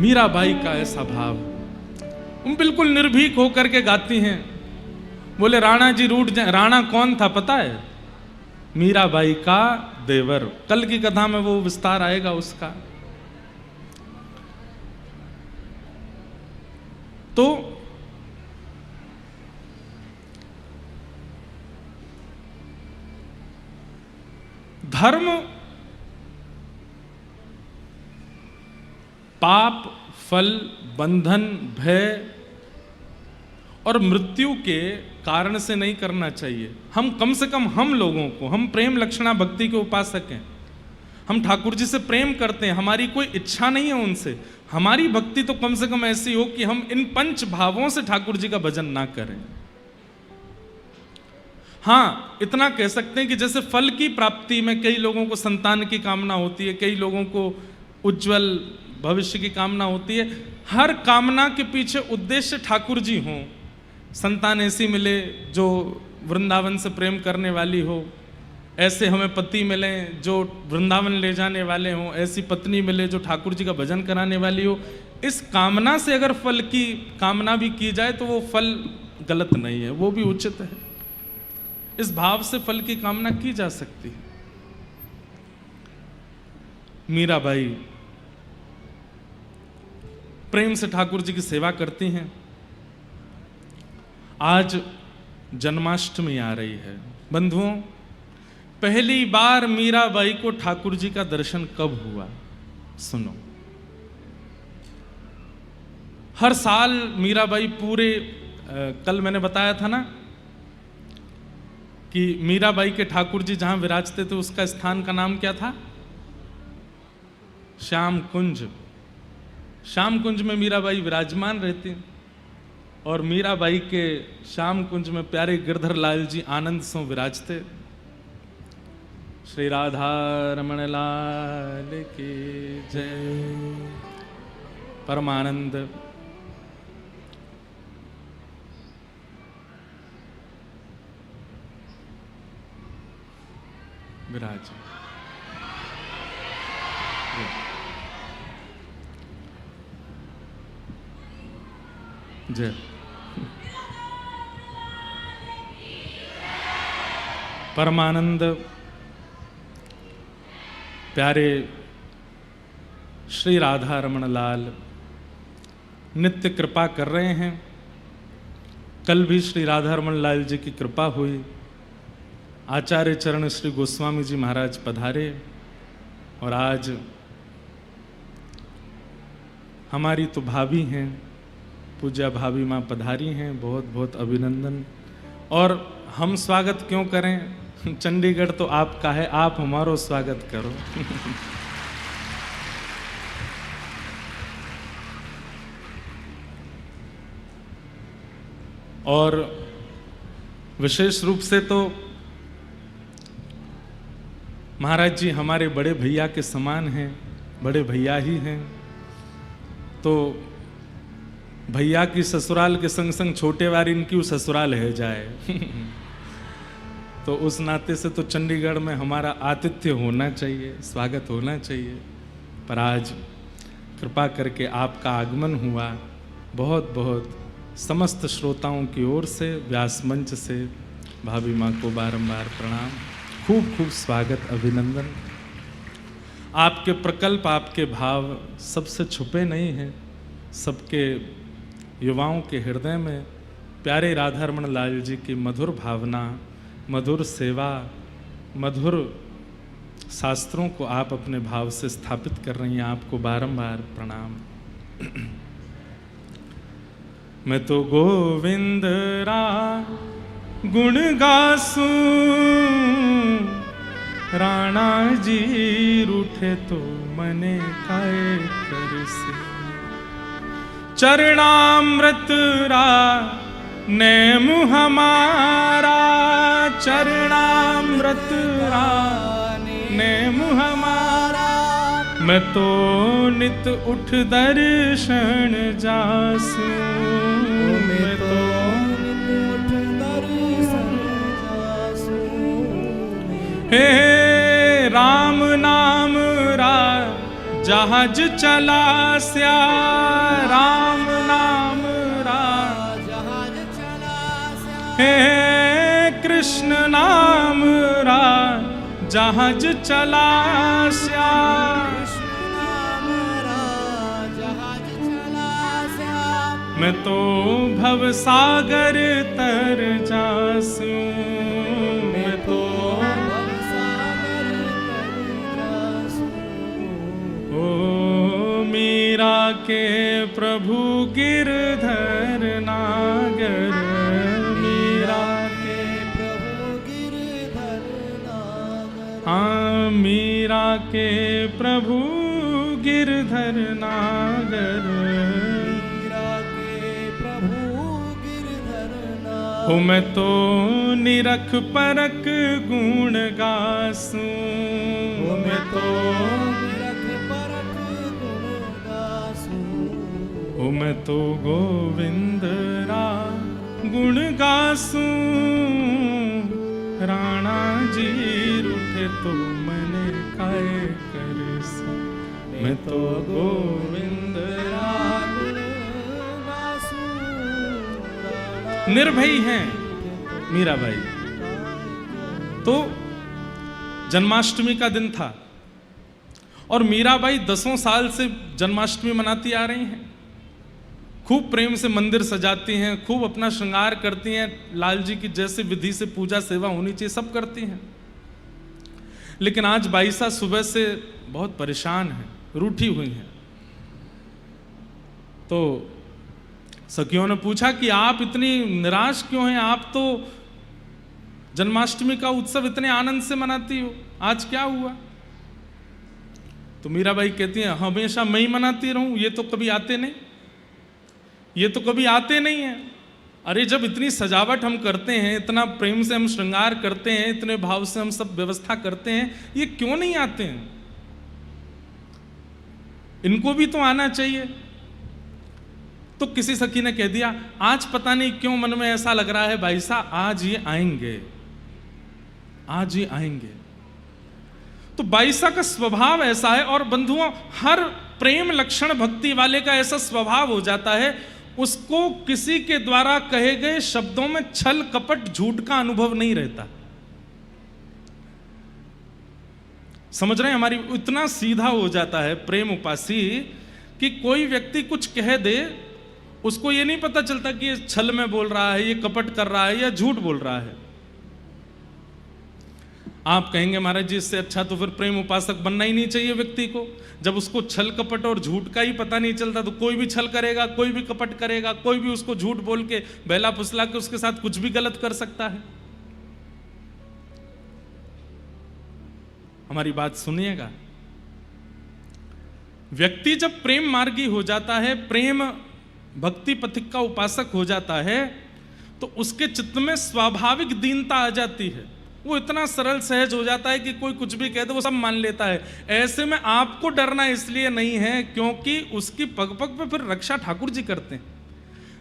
मीराबाई का ऐसा भाव, तुम बिल्कुल निर्भीक होकर के गाती हैं। बोले राणा जी रूठ जाए। राणा कौन था पता है? मीराबाई का देवर। कल की कथा में वो विस्तार आएगा उसका। तो धर्म, पाप, फल, बंधन, भय और मृत्यु के कारण से नहीं करना चाहिए। हम कम से कम हम लोगों को, हम प्रेम लक्षणा भक्ति के उपासक हैं, हम ठाकुर जी से प्रेम करते हैं, हमारी कोई इच्छा नहीं है उनसे। हमारी भक्ति तो कम से कम ऐसी हो कि हम इन पंच भावों से ठाकुर जी का भजन ना करें। हाँ, इतना कह सकते हैं कि जैसे फल की प्राप्ति में कई लोगों को संतान की कामना होती है, कई लोगों को उज्जवल भविष्य की कामना होती है। हर कामना के पीछे उद्देश्य ठाकुर जी हों। संतान ऐसी मिले जो वृंदावन से प्रेम करने वाली हो, ऐसे हमें पति मिले जो वृंदावन ले जाने वाले हों, ऐसी पत्नी मिले जो ठाकुर जी का भजन कराने वाली हो। इस कामना से अगर फल की कामना भी की जाए तो वो फल गलत नहीं है, वो भी उचित है। इस भाव से फल की कामना की जा सकती है। मीराबाई प्रेम से ठाकुर जी की सेवा करती हैं। आज जन्माष्टमी आ रही है बंधुओं। पहली बार मीराबाई को ठाकुर जी का दर्शन कब हुआ? सुनो, हर साल मीराबाई पूरे कल मैंने बताया था ना कि मीराबाई के ठाकुर जी जहां विराजते थे उसका स्थान का नाम क्या था? श्याम कुंज। श्याम कुंज में मीराबाई विराजमान रहती और मीराबाई के श्याम कुंज में प्यारे गिरधर लाल जी आनंद सो विराजते। श्री राधा रमण लाल की जय। परमानंद विराज। जय। परमानंद प्यारे श्री राधा रमण लाल नित्य कृपा कर रहे हैं। कल भी श्री राधा रमण लाल जी की कृपा हुई। आचार्य चरण श्री गोस्वामी जी महाराज पधारे और आज हमारी तो भाभी हैं, पूज्या भाभी माँ पधारी हैं। बहुत बहुत अभिनंदन। और हम स्वागत क्यों करें? चंडीगढ़ तो आपका है, आप हमारो स्वागत करो। और विशेष रूप से तो महाराज जी हमारे बड़े भैया के समान हैं, बड़े भैया ही हैं। तो भैया की ससुराल के संग संग छोटे वारी इनकी ससुराल है जाए। तो उस नाते से तो चंडीगढ़ में हमारा आतिथ्य होना चाहिए, स्वागत होना चाहिए। पर आज कृपा करके आपका आगमन हुआ। बहुत बहुत समस्त श्रोताओं की ओर से व्यास मंच से भाभी माँ को बारंबार प्रणाम। खूब खूब स्वागत, अभिनंदन। आपके प्रकल्प, आपके भाव सबसे छुपे नहीं हैं। सबके युवाओं के हृदय में प्यारे राधा रमण लाल जी की मधुर भावना, मधुर सेवा, मधुर शास्त्रों को आप अपने भाव से स्थापित कर रही हैं। आपको बारंबार प्रणाम। मैं तो गोविंद रा गुण गासूं, राणा जी रूठे तो मने काय करसे। चरणामृत रा नेम हमारा, चरणामृत रा नेम हमारा। मैं तो नित उठ दर्शन जासूं, मैं तो नित उठ दर्शन जासूं। हे राम नाम रा जा जहाज चला स्या राम नाम राज, जहाज चला श्याम हे कृष्ण नाम राज, जहाज चला स्या कृष्ण नाम राज, जहाज चला श्याम मैं तो भव सागर तर जासू, मैं तो भवसागर तर जासू। ओ मीरा के प्रभु गिरधर नागर, मीरा के प्रभु गिरधर नागर, हाँ मीरा के प्रभु गिरधर नागर, मीरा के प्रभु गिरधर नागर। हो मैं तो निरख परख गुण गासूं, मैं तो निरख परख गुण गासूं, हो मैं तो गोविंद रा गुण गासूं, राणा जी रूठे तो मने काय करसूं, मैं तो गोविंद रा गुण गासूं, निर्भयी हैं मीराबाई। तो जन्माष्टमी का दिन था और मीराबाई 10 साल से जन्माष्टमी मनाती आ रही हैं। खूब प्रेम से मंदिर सजाती हैं, खूब अपना श्रृंगार करती हैं, लाल जी की जैसे विधि से पूजा सेवा होनी चाहिए सब करती हैं। लेकिन आज बाईसा सुबह से बहुत परेशान है, रूठी हुई हैं। तो सखियों ने पूछा कि आप इतनी निराश क्यों हैं, आप तो जन्माष्टमी का उत्सव इतने आनंद से मनाती हो, आज क्या हुआ? तो मीराबाई कहती हैं हमेशा मैं ही मनाती रहूं, ये तो कभी आते नहीं, ये तो कभी आते नहीं है। अरे जब इतनी सजावट हम करते हैं, इतना प्रेम से हम श्रृंगार करते हैं, इतने भाव से हम सब व्यवस्था करते हैं, ये क्यों नहीं आते हैं? इनको भी तो आना चाहिए। तो किसी सखी ने कह दिया आज पता नहीं क्यों मन में ऐसा लग रहा है भाई साहब आज ये आएंगे, आज ये आएंगे। तो बाईसा का स्वभाव ऐसा है। और बंधुओं, हर प्रेम लक्षण भक्ति वाले का ऐसा स्वभाव हो जाता है, उसको किसी के द्वारा कहे गए शब्दों में छल कपट झूठ का अनुभव नहीं रहता। समझ रहे हैं? हमारी इतना सीधा हो जाता है प्रेम उपासी कि कोई व्यक्ति कुछ कह दे, उसको ये नहीं पता चलता कि ये छल में बोल रहा है, ये कपट कर रहा है या झूठ बोल रहा है। आप कहेंगे महाराज जी इससे अच्छा तो फिर प्रेम उपासक बनना ही नहीं चाहिए व्यक्ति को। जब उसको छल कपट और झूठ का ही पता नहीं चलता तो कोई भी छल करेगा, कोई भी कपट करेगा, कोई भी उसको झूठ बोल के बहला फुसला के उसके साथ कुछ भी गलत कर सकता है। हमारी बात सुनिएगा, व्यक्ति जब प्रेम मार्गी हो जाता है, प्रेम भक्ति पथिक का उपासक हो जाता है, तो उसके चित्त में स्वाभाविक दीनता आ जाती है। वो इतना सरल सहज हो जाता है कि कोई कुछ भी कह दे वो सब मान लेता है। ऐसे में आपको डरना इसलिए नहीं है क्योंकि उसकी पग पग पे फिर रक्षा ठाकुर जी करते हैं।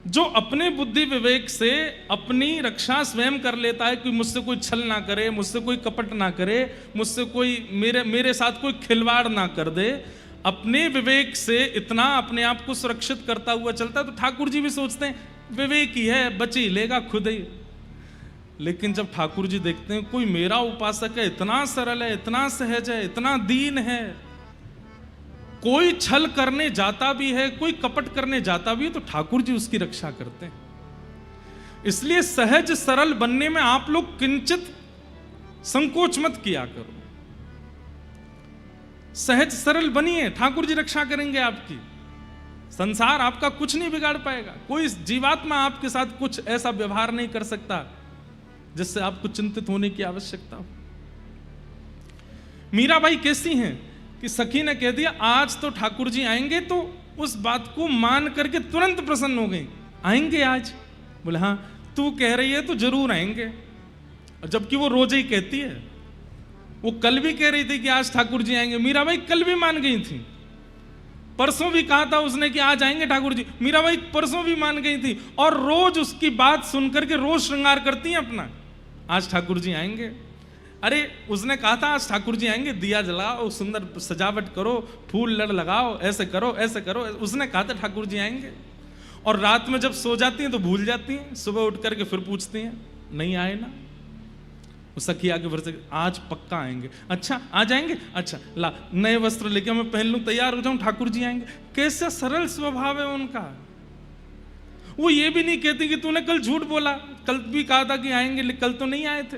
जो अपने बुद्धि विवेक से अपनी रक्षा स्वयं कर लेता है कि मुझसे कोई छल ना करे, मुझसे कोई कपट ना करे, मुझसे कोई मेरे साथ कोई खिलवाड़ ना कर दे, अपने विवेक से इतना अपने आप को सुरक्षित करता हुआ चलता है, तो ठाकुर जी भी सोचते हैं विवेक ही है, बच ही लेगा खुद ही। लेकिन जब ठाकुर जी देखते हैं कोई मेरा उपासक है, इतना सरल है, इतना सहज है, इतना दीन है, कोई छल करने जाता भी है, कोई कपट करने जाता भी है, तो ठाकुर जी उसकी रक्षा करते हैं। इसलिए सहज सरल बनने में आप लोग किंचित संकोच मत किया करो। सहज सरल बनिए, ठाकुर जी रक्षा करेंगे आपकी। संसार आपका कुछ नहीं बिगाड़ पाएगा, कोई जीवात्मा आपके साथ कुछ ऐसा व्यवहार नहीं कर सकता जिससे आपको चिंतित होने की आवश्यकता हो। मीराबाई कैसी हैं कि सखी ने कह दिया आज तो ठाकुर जी आएंगे, तो उस बात को मान करके तुरंत प्रसन्न हो गई। आएंगे आज? बोले हाँ, तू कह रही है तो जरूर आएंगे। और जबकि वो रोज ही कहती है, वो कल भी कह रही थी कि आज ठाकुर जी आएंगे। मीराबाई कल भी मान गई थी, परसों भी कहा था उसने कि आज आएंगे ठाकुर जी, मीराबाई परसों भी मान गई थी। और रोज उसकी बात सुनकर के रोज श्रृंगार करती हैं अपना, आज ठाकुर जी आएंगे। अरे उसने कहा था आज ठाकुर जी आएंगे, दिया जलाओ, सुंदर सजावट करो, फूल लड़ लगाओ, ऐसे करो ऐसे करो। उसने कहा था ठाकुर जी आएंगे। और रात में जब सो जाती हैं तो भूल जाती हैं, सुबह उठ करके फिर पूछती हैं नहीं आए ना। वो सखी आगे बढ़ से आज पक्का आएंगे। अच्छा आ जाएंगे, अच्छा ला नए वस्त्र लेके मैं पहन लूं, तैयार हो जाऊं, ठाकुर जी आएंगे। कैसा सरल स्वभाव है उनका। वो ये भी नहीं कहती कि तूने कल झूठ बोला, कल भी कहा था कि आएंगे लेकिन कल तो नहीं आए थे।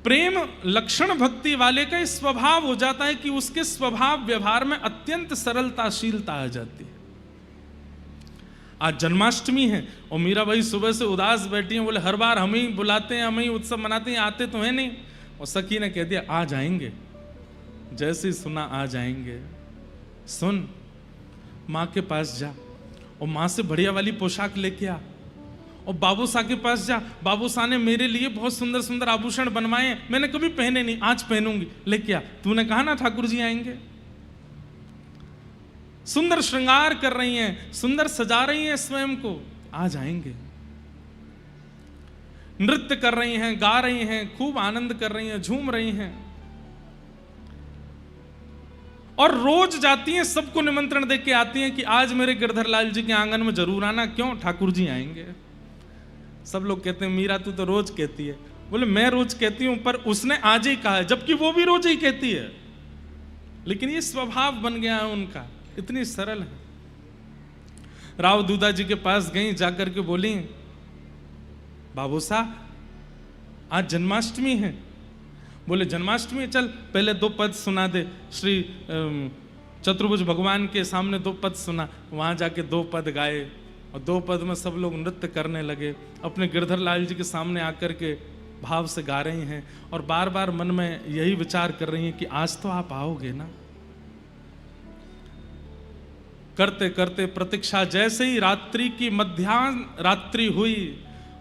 प्रेम लक्षण भक्ति वाले का इस स्वभाव हो जाता है कि उसके स्वभाव व्यवहार में अत्यंत सरलताशीलता आ जाती है। आज जन्माष्टमी है और मीराबाई सुबह से उदास बैठी हैं, बोले हर बार हम ही बुलाते हैं, हम ही उत्सव मनाते हैं, आते तो हैं नहीं। और सखी ने कह दिया आ जाएंगे। जैसे ही सुना आ जाएंगे, सुन माँ के पास जा और माँ से बढ़िया वाली पोशाक लेके आ, और बाबूसा के पास जा, बाबूसा ने मेरे लिए बहुत सुंदर सुंदर आभूषण बनवाए हैं, मैंने कभी पहने नहीं, आज पहनूंगी, लेके आ। तूने कहा ना ठाकुर जी आएंगे। सुंदर श्रृंगार कर रही हैं, सुंदर सजा रही हैं स्वयं को, आ जाएंगे। नृत्य कर रही हैं, गा रही हैं, खूब आनंद कर रही हैं, झूम रही हैं। और रोज जाती हैं, सबको निमंत्रण दे के आती हैं कि आज मेरे गिरधर लाल जी के आंगन में जरूर आना। क्यों? ठाकुर जी आएंगे। सब लोग कहते हैं मीरा तू तो रोज कहती है। बोले मैं रोज कहती हूं, पर उसने आज ही कहा है, जबकि वो भी रोज ही कहती है। लेकिन ये स्वभाव बन गया है उनका, इतनी सरल है। राव दूधा जी के पास गई, जाकर के बोली बाबू साहब आज जन्माष्टमी है। बोले जन्माष्टमी, चल पहले 2 पद सुना दे। श्री चतुर्भुज भगवान के सामने 2 पद सुना। वहां जाके 2 पद गाए और 2 पद में सब लोग नृत्य करने लगे। अपने गिरधर लाल जी के सामने आकर के भाव से गा रही हैं और बार बार मन में यही विचार कर रही हैं कि आज तो आप आओगे ना। करते करते प्रतीक्षा, जैसे ही रात्रि की मध्याह्न रात्रि हुई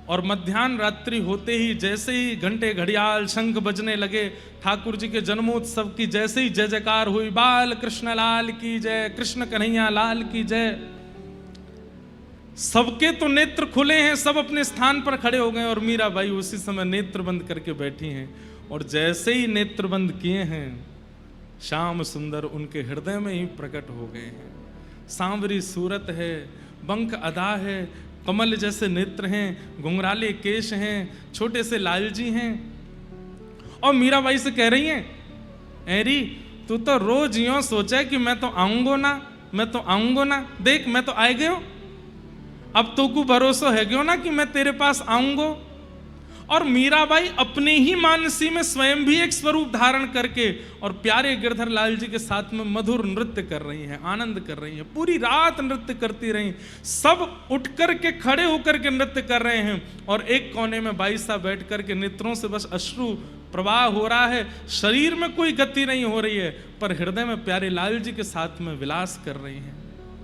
और मध्याह्न रात्रि होते ही जैसे ही घंटे घड़ियाल शंख बजने लगे, ठाकुर जी के जन्मोत्सव की जैसे ही जय जयकार हुई, बाल कृष्ण लाल की जय, कृष्ण कन्हैया लाल की जय। सबके तो नेत्र खुले हैं, सब अपने स्थान पर खड़े हो गए और मीराबाई उसी समय नेत्र बंद करके बैठी हैं। और जैसे ही नेत्र बंद किए हैं, श्याम सुंदर उनके हृदय में ही प्रकट हो गए हैं। सांवरी सूरत है, बंक अदा है, कमल जैसे नेत्र हैं, घुंघराले केश हैं, छोटे से लालजी हैं। और मीराबाई से कह रही हैं, एरी तू तो रोज यूं सोचा कि मैं तो आऊंगो ना, मैं तो आऊंगो ना, देख मैं तो आए गयो। अब तो को भरोसा है क्यों ना कि मैं तेरे पास आऊंगो। और मीराबाई अपने ही मानसी में स्वयं भी एक स्वरूप धारण करके और प्यारे गिरधर लाल जी के साथ में मधुर नृत्य कर रही हैं, आनंद कर रही हैं। पूरी रात नृत्य करती रही, सब उठ कर के खड़े होकर के नृत्य कर रहे हैं। और एक कोने में बाई साहब बैठ करके नेत्रों से बस अश्रु प्रवाह हो रहा है, शरीर में कोई गति नहीं हो रही है, पर हृदय में प्यारे लाल जी के साथ में विलास कर रही हैं,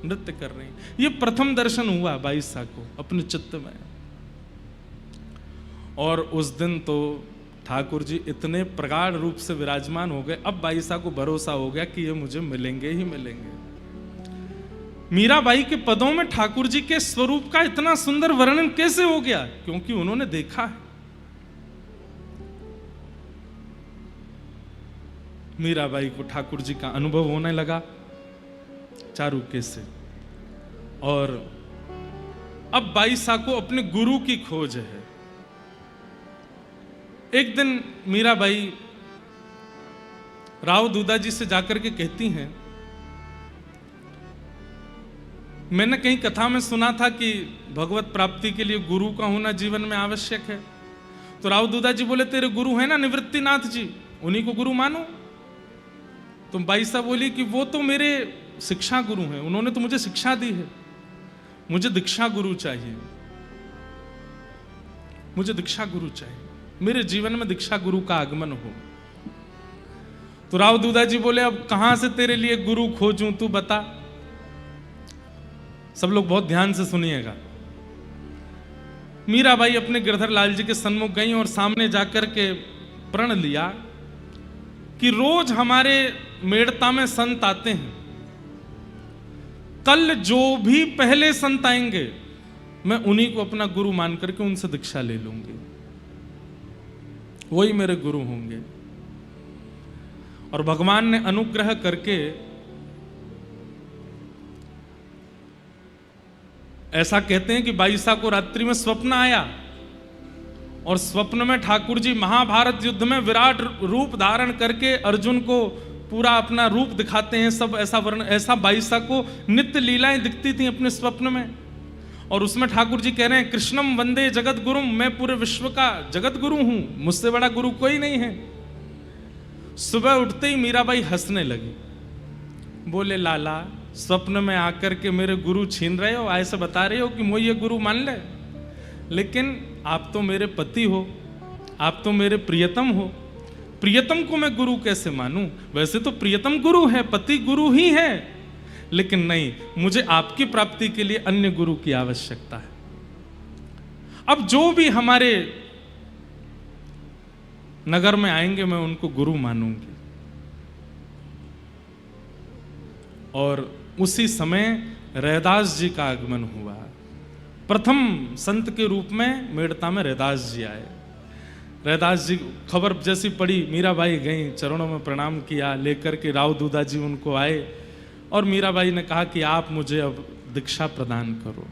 नृत्य कर रही हैं। ये प्रथम दर्शन हुआ बाई साहब को अपने चित्त में। और उस दिन तो ठाकुर जी इतने प्रगाढ़ रूप से विराजमान हो गए, अब बाई साहब को भरोसा हो गया कि ये मुझे मिलेंगे ही मिलेंगे। मीराबाई के पदों में ठाकुर जी के स्वरूप का इतना सुंदर वर्णन कैसे हो गया? क्योंकि उन्होंने देखा है। मीराबाई को ठाकुर जी का अनुभव होने लगा चारुके से। और अब बाई साहब को अपने गुरु की खोज है। एक दिन मीराबाई राव दूधा जी से जाकर के कहती हैं, मैंने कहीं कथा में सुना था कि भगवत प्राप्ति के लिए गुरु का होना जीवन में आवश्यक है। तो राव दूधा जी बोले तेरे गुरु है ना निवृत्तिनाथ जी, उन्हीं को गुरु मानो। तो बाई साहब बोली कि वो तो मेरे शिक्षा गुरु हैं, उन्होंने तो मुझे शिक्षा दी है, मुझे दीक्षा गुरु चाहिए, मुझे दीक्षा गुरु चाहिए, मेरे जीवन में दीक्षा गुरु का आगमन हो। तो राव दूधा जी बोले अब कहां से तेरे लिए गुरु खोजूं, तू बता। सब लोग बहुत ध्यान से सुनिएगा। मीराबाई अपने गिरधर लाल जी के सन्मुख गई और सामने जाकर के प्रण लिया कि रोज हमारे मेड़ता में संत आते हैं, कल जो भी पहले संत आएंगे मैं उन्हीं को अपना गुरु मान करके उनसे दीक्षा ले लूंगी। वही मेरे गुरु होंगे। और भगवान ने अनुग्रह करके ऐसा कहते हैं कि बाईसा को रात्रि में स्वप्न आया और स्वप्न में ठाकुर जी महाभारत युद्ध में विराट रूप धारण करके अर्जुन को पूरा अपना रूप दिखाते हैं। सब ऐसा वर्ण, ऐसा बाईसा को नित्य लीलाएं दिखती थी अपने स्वप्न में। और उसमें ठाकुर जी कह रहे हैं कृष्णम वंदे जगत गुरुम, मैं पूरे विश्व का जगत गुरु हूं, मुझसे बड़ा गुरु कोई नहीं है। सुबह उठते ही मीराबाई हंसने लगी, बोले लाला स्वप्न में आकर के मेरे गुरु छीन रहे हो, ऐसे बता रहे हो कि मुझे ये गुरु मान ले, लेकिन आप तो मेरे पति हो, आप तो मेरे प्रियतम हो, प्रियतम को मैं गुरु कैसे मानूं? वैसे तो प्रियतम गुरु है, पति गुरु ही है, लेकिन नहीं, मुझे आपकी प्राप्ति के लिए अन्य गुरु की आवश्यकता है। अब जो भी हमारे नगर में आएंगे मैं उनको गुरु मानूंगी। और उसी समय रैदास जी का आगमन हुआ। प्रथम संत के रूप में मेड़ता में रैदास जी आए। रैदास जी खबर जैसी पड़ी, मीराबाई गई, चरणों में प्रणाम किया, लेकर के राव दूधा जी उनको आए और मीराबाई ने कहा कि आप मुझे अब दीक्षा प्रदान करो।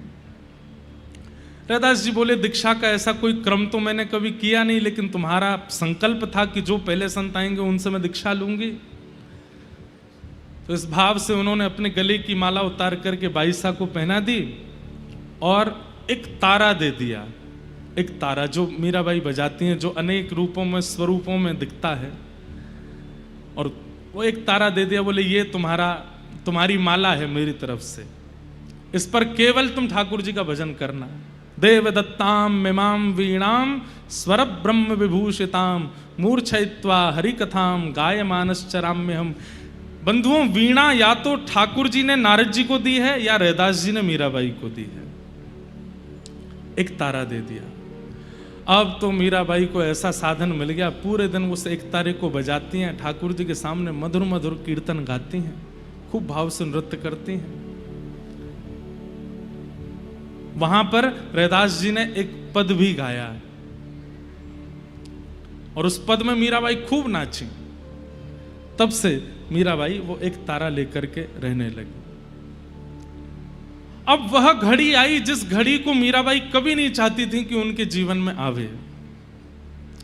रैदास जी बोले दीक्षा का ऐसा कोई क्रम तो मैंने कभी किया नहीं, लेकिन तुम्हारा संकल्प था कि जो पहले संत आएंगे उनसे मैं दीक्षा लूंगी। तो इस भाव से उन्होंने अपने गले की माला उतार करके बाईसा को पहना दी और एक तारा दे दिया। एक तारा जो मीराबाई बजाती हैं, जो अनेक रूपों में स्वरूपों में दिखता है, और वो एक तारा दे दिया। बोले ये तुम्हारी माला है मेरी तरफ से, इस पर केवल तुम ठाकुर जी का भजन करना। देव दत्ताम मिमाम वीणाम स्वर ब्रह्म विभूषिताम मूर्छयित्वा हरि कथाम गाय मानसचराम्य हम। बंधुओं, वीणा या तो ठाकुर जी ने नारद जी को दी है या रैदास जी ने मीराबाई को दी है। एक तारा दे दिया। अब तो मीराबाई को ऐसा साधन मिल गया, पूरे दिन उस एक तारे को बजाती हैं, ठाकुर जी के सामने मधुर मधुर कीर्तन गाती हैं, खूब भाव से नृत्य करती हैं। वहां पर रैदास जी ने एक पद भी गाया और उस पद में मीराबाई खूब नाची। तब से मीराबाई वो एक तारा लेकर के रहने लगी। अब वह घड़ी आई जिस घड़ी को मीराबाई कभी नहीं चाहती थी कि उनके जीवन में आवे।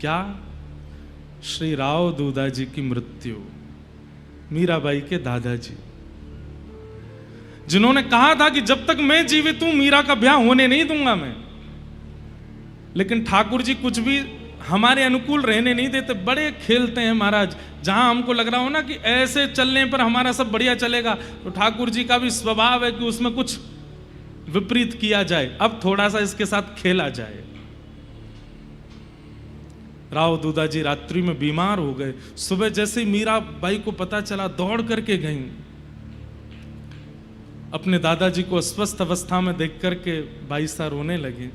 क्या? श्री राव दूधा जी की मृत्यु, मीराबाई के दादाजी, जिन्होंने कहा था कि जब तक मैं जीवित हूं मीरा का ब्याह होने नहीं दूंगा मैं। लेकिन ठाकुर जी कुछ भी हमारे अनुकूल रहने नहीं देते, बड़े खेलते हैं महाराज। जहां हमको लग रहा हो ना कि ऐसे चलने पर हमारा सब बढ़िया चलेगा, तो ठाकुर जी का भी स्वभाव है कि उसमें कुछ विपरीत किया जाए, अब थोड़ा सा इसके साथ खेला जाए। राव दूधा जी रात्रि में बीमार हो गए। सुबह जैसे ही मीराबाई को पता चला, दौड़ करके गई। अपने दादाजी को अस्वस्थ अवस्था में देख करके बाईसा रोने लगे।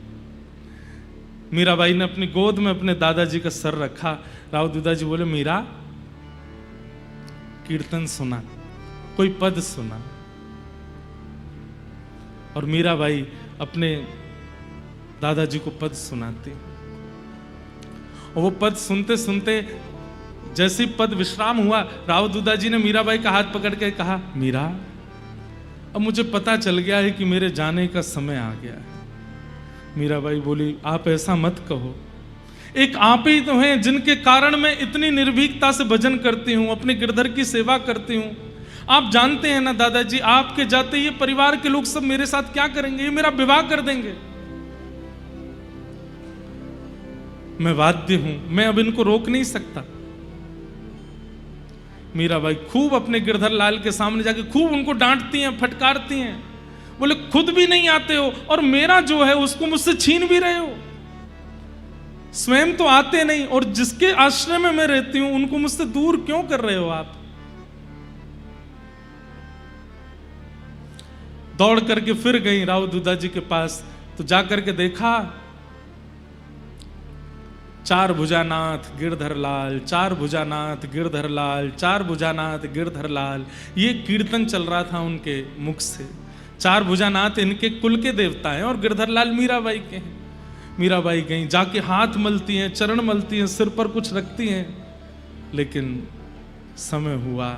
मीराबाई ने अपनी गोद में अपने दादाजी का सर रखा। राव दूधा जी बोले, मीरा कीर्तन सुना, कोई पद सुना। और मीराबाई अपने दादाजी को पद सुनाती। और वो पद सुनते सुनते जैसे पद विश्राम हुआ, राव दूधा जी ने मीराबाई का हाथ पकड़ के कहा, मीरा अब मुझे पता चल गया है कि मेरे जाने का समय आ गया है। मीराबाई बोली, आप ऐसा मत कहो, एक आप ही तो हैं जिनके कारण मैं इतनी निर्भीकता से भजन करती हूँ, अपने गिरधर की सेवा करती हूँ। आप जानते हैं ना दादाजी, आपके जाते ये परिवार के लोग सब मेरे साथ क्या करेंगे? ये मेरा विवाह कर देंगे। मैं बाध्य हूं, मैं अब इनको रोक नहीं सकता। मीराबाई खूब अपने गिरधर लाल के सामने जाके खूब उनको डांटती हैं, फटकारती हैं। बोले, खुद भी नहीं आते हो और मेरा जो है उसको मुझसे छीन भी रहे हो। स्वयं तो आते नहीं और जिसके आश्रय में मैं रहती हूं उनको मुझसे दूर क्यों कर रहे हो आप? दौड़ करके फिर गई राव दूधा जी के पास, तो जाकर के देखा, चार भुजानाथ गिरधर लाल, चार भुजानाथ गिरधर लाल, चार भुजानाथ गिरधर लाल, ये कीर्तन चल रहा था उनके मुख से। चार भुजानाथ इनके कुल के देवता हैं और गिरधर लाल मीराबाई के हैं। मीराबाई गई, जाके हाथ मलती हैं, चरण मलती हैं, सिर पर कुछ रखती हैं, लेकिन समय हुआ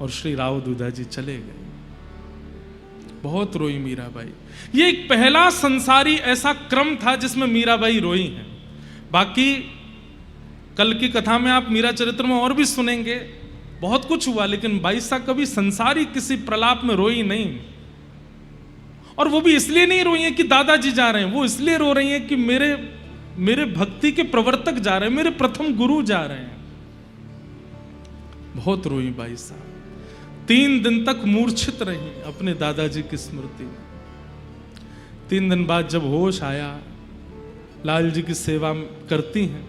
और श्री राव दूधा जी चले गए। बहुत रोई मीराबाई। ये एक पहला संसारी ऐसा क्रम था जिसमें मीराबाई रोई हैं। बाकी कल की कथा में आप मीरा चरित्र में और भी सुनेंगे, बहुत कुछ हुआ, लेकिन बाई साहब कभी संसारी किसी प्रलाप में रोई नहीं। और वो भी इसलिए नहीं रोई है कि दादाजी जा रहे हैं, वो इसलिए रो रही हैं कि मेरे भक्ति के प्रवर्तक जा रहे हैं, मेरे प्रथम गुरु जा रहे हैं। बहुत रोई बाई साहब, 3 दिन तक मूर्छित रही अपने दादाजी की स्मृति में। 3 दिन बाद जब होश आया, लाल जी की सेवा करती हैं,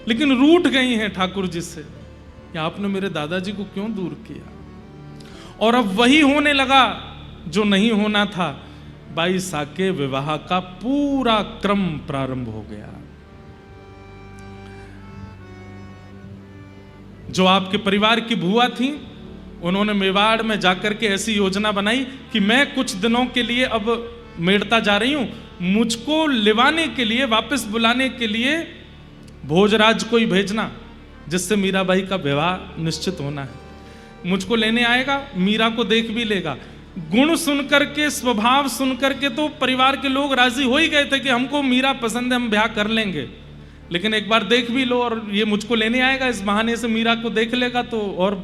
लेकिन रूठ गई हैं ठाकुर जी से कि आपने मेरे दादाजी को क्यों दूर किया। और अब वही होने लगा जो नहीं होना था। बाई साहब के विवाह का पूरा क्रम प्रारंभ हो गया। जो आपके परिवार की बुआ थी, उन्होंने मेवाड़ में जाकर के ऐसी योजना बनाई कि मैं कुछ दिनों के लिए अब मेड़ता जा रही हूं, मुझको लिवाने के लिए, वापस बुलाने के लिए भोजराज को ही भेजना, जिससे मीराबाई का विवाह निश्चित होना है। मुझको लेने आएगा, मीरा को देख भी लेगा। गुण सुनकर के, स्वभाव सुनकर के तो परिवार के लोग राजी हो ही गए थे कि हमको मीरा पसंद है, हम ब्याह कर लेंगे, लेकिन एक बार देख भी लो, और ये मुझको लेने आएगा, इस बहाने से मीरा को देख लेगा तो और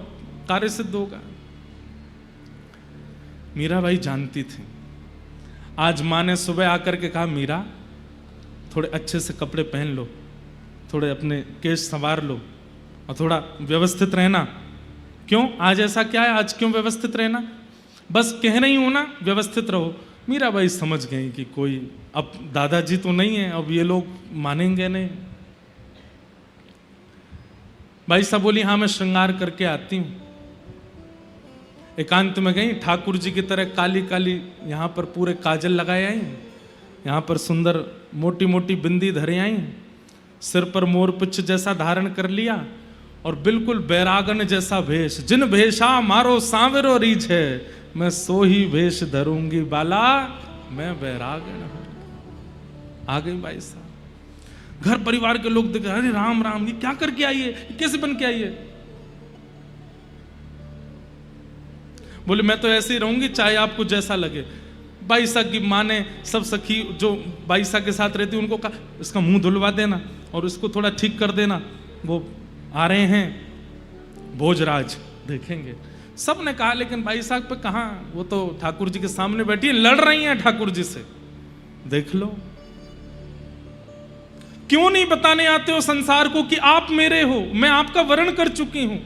कार्य सिद्ध होगा। मीराबाई जानती थी। आज माँ ने सुबह आकर के कहा, मीरा थोड़े अच्छे से कपड़े पहन लो, थोड़े अपने केश संवार लो और थोड़ा व्यवस्थित रहना। क्यों? आज ऐसा क्या है, आज क्यों व्यवस्थित रहना? बस कह रही हूं ना, व्यवस्थित रहो। मीराबाई समझ गई कि कोई, अब दादाजी तो नहीं है, अब ये लोग मानेंगे नहीं। भाई साहब बोली, हाँ मैं श्रृंगार करके आती हूं। एकांत में गई, ठाकुर जी की तरह काली काली यहां पर पूरे काजल लगाए आई, यहां पर सुंदर मोटी मोटी बिंदी धरे आई, सिर पर मोरपुच्छ जैसा धारण कर लिया, और बिल्कुल बैरागन जैसा भेष। जिन भेषा मारो सांवरो रीछ है, मैं सो ही भेष धरूंगी बाला, मैं बैरागन हूं। आ गई भाई साहब। घर परिवार के लोग देख, अरे राम राम, ये क्या करके आई है, कैसे बन के आई है? बोले मैं तो ऐसे ही रहूंगी, चाहे आपको जैसा लगे। बाई साहब की माँ ने सब सखी जो बाई साहब के साथ रहती उनको कहा, इसका मुंह धुलवा देना और इसको थोड़ा ठीक कर देना, वो आ रहे हैं भोजराज, देखेंगे। सब ने कहा, लेकिन बाई साहब पे कहाँ, वो तो ठाकुर जी के सामने बैठी है, लड़ रही हैं ठाकुर जी से, देख लो। क्यों नहीं बताने आते हो संसार को कि आप मेरे हो, मैं आपका वर्ण कर चुकी हूं।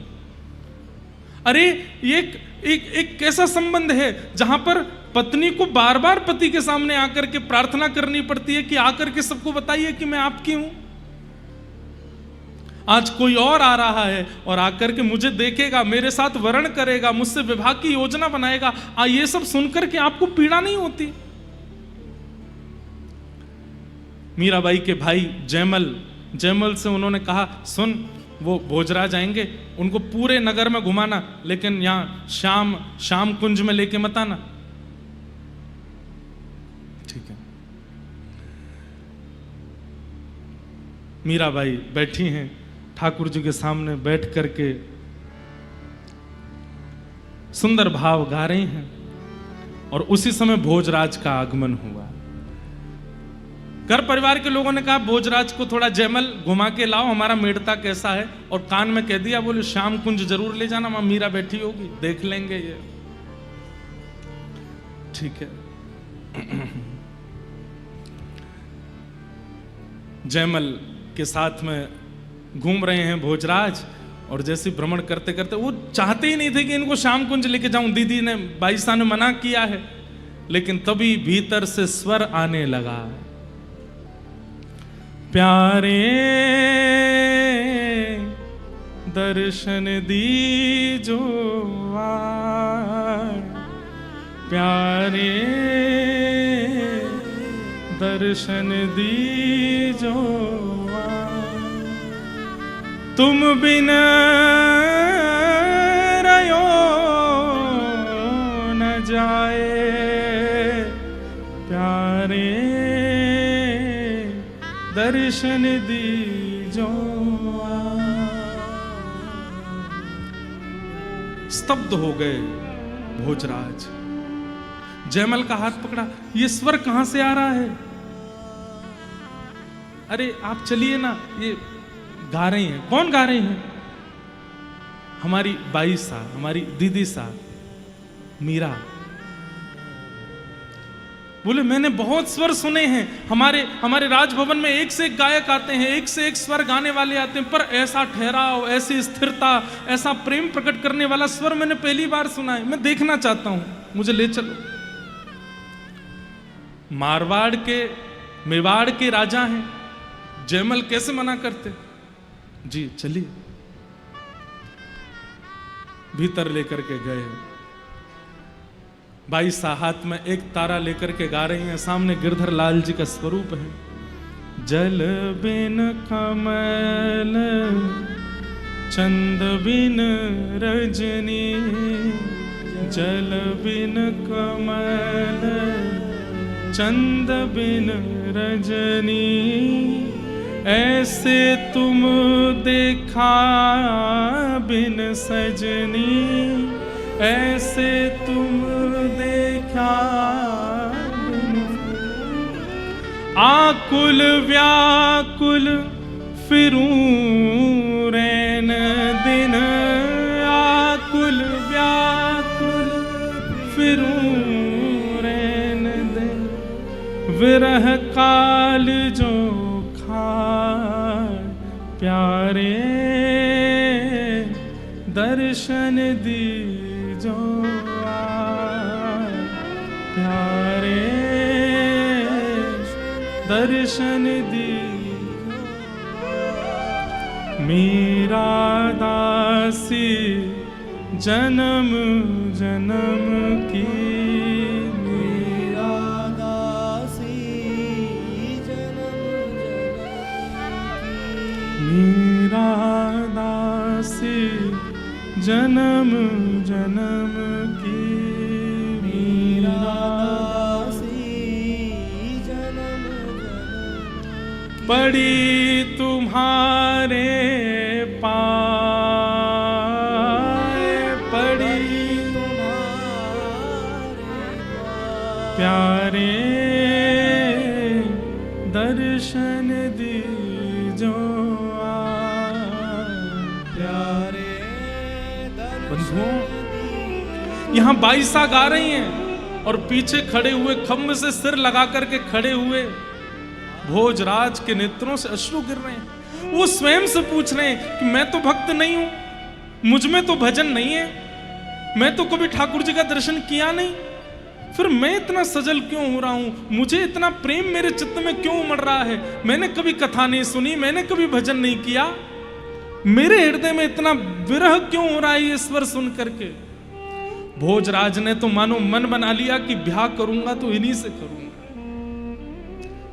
अरे ये एक कैसा संबंध है जहां पर पत्नी को बार बार पति के सामने आकर के प्रार्थना करनी पड़ती है कि आकर के सबको बताइए कि मैं आपकी हूं। आज कोई और आ रहा है और आकर के मुझे देखेगा, मेरे साथ वर्ण करेगा, मुझसे विवाह की योजना बनाएगा, ये सब सुनकर के आपको पीड़ा नहीं होती? मीराबाई के भाई जयमल से उन्होंने कहा, सुन वो भोजराज आएंगे, उनको पूरे नगर में घुमाना, लेकिन यहां शाम कुंज में लेके मत आना। ठीक है। मीराबाई बैठी हैं ठाकुर जी के सामने, बैठ करके सुंदर भाव गा रही हैं, और उसी समय भोजराज का आगमन हुआ। घर परिवार के लोगों ने कहा, भोजराज को थोड़ा जयमल घुमा के लाओ, हमारा मेड़ता कैसा है, और कान में कह दिया, बोले श्याम कुंज जरूर ले जाना, वहां मीरा बैठी होगी, देख लेंगे ये। ठीक है। जयमल के साथ में घूम रहे हैं भोजराज, और जैसे भ्रमण करते करते, वो चाहते ही नहीं थे कि इनको श्याम कुंज लेके जाऊं, दीदी ने, बाई साहब ने मना किया है, लेकिन तभी भीतर से स्वर आने लगा, प्यारे दर्शन दीजो आए, प्यारे दर्शन दीजो आए, तुम बिन रयो न जाए, प्यारे दर्शन दीजो। स्तब्ध हो गए भोजराज। जयमल का हाथ पकड़ा, ये स्वर कहां से आ रहा है? अरे आप चलिए ना, ये गा रही हैं। कौन गा रही हैं? हमारी बाई सा, हमारी दीदी सा मीरा। बोले मैंने बहुत स्वर सुने हैं, हमारे राजभवन में एक से एक गायक आते हैं, एक से एक स्वर गाने वाले आते हैं, पर ऐसा ठहराव, ऐसी स्थिरता, ऐसा प्रेम प्रकट करने वाला स्वर मैंने पहली बार सुना है। मैं देखना चाहता हूं, मुझे ले चलो। मारवाड़ के, मेवाड़ के राजा हैं, जयमल कैसे मना करते? जी चलिए। भीतर लेकर के गए। बाई सा हाथ में एक तारा लेकर के गा रही हैं। सामने गिरधर लाल जी का स्वरूप है। जल बिन कमल चंद बिन रजनी, जल बिन कमल चंद बिन रजनी, ऐसे तुम देखा बिन सजनी, ऐसे तुम देखा बिन। आकुल व्याकुल फिरूं रैन दिन, आकुल व्याकुल फिरूं रैन दिन, विरह काल जो प्यारे दर्शन दीजो। प्यारे दर्शन दीजो। मीरा दासी जन्म जन्म की, मीरा दासी जन्म जन्म की, मीरा दासी जन्म जन्म की। पड़ी तुम्हारे पाए, पड़ी तुम्हारे प्यारे दर्शन दीजो। यहां बाईसा गा रही हैं और पीछे खड़े हुए, खम्भ से सिर लगा करके खड़े हुए भोजराज के नेत्रों से अश्रु गिर रहे हैं। वो स्वयं से पूछ रहे हैं कि मैं तो भक्त नहीं हूं, मुझ में तो भजन नहीं है, मैं तो कभी ठाकुर जी का दर्शन किया नहीं, फिर मैं इतना सजल क्यों हो रहा हूं? मुझे इतना प्रेम मेरे चित्त में क्यों उमड़ रहा है? मैंने कभी कथा नहीं सुनी, मैंने कभी भजन नहीं किया, मेरे हृदय में इतना विरह क्यों हो रहा है ये स्वर सुन करके? भोजराज ने तो मानो मन बना लिया कि ब्याह करूंगा तो इन्हीं से करूंगा,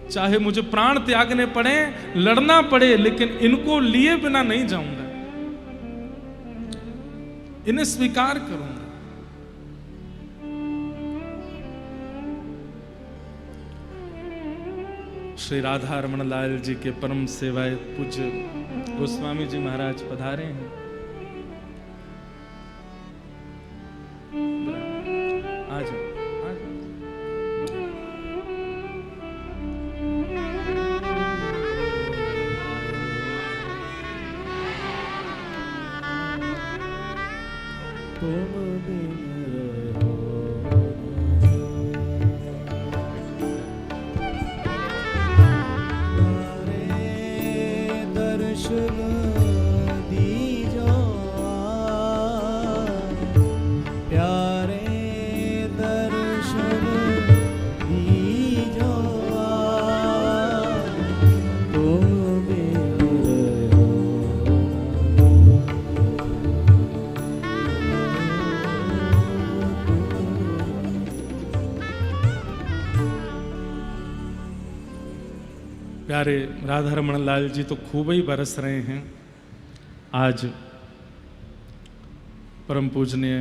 चाहे मुझे प्राण त्यागने पड़े, लड़ना पड़े, लेकिन इनको लिए बिना नहीं जाऊंगा, इन्हें स्वीकार करूंगा। श्री राधा रमण लाल जी के परम सेवायत पूज्य गोस्वामी जी महाराज पधारे हैं। आ जाओ, आ जाओ। तुम बिन दर्शन दीजो। प्यारे दर्शन दीजो। तुम प्यारे राधा रमण लाल जी तो खूब ही बरस रहे हैं। आज परम पूजनीय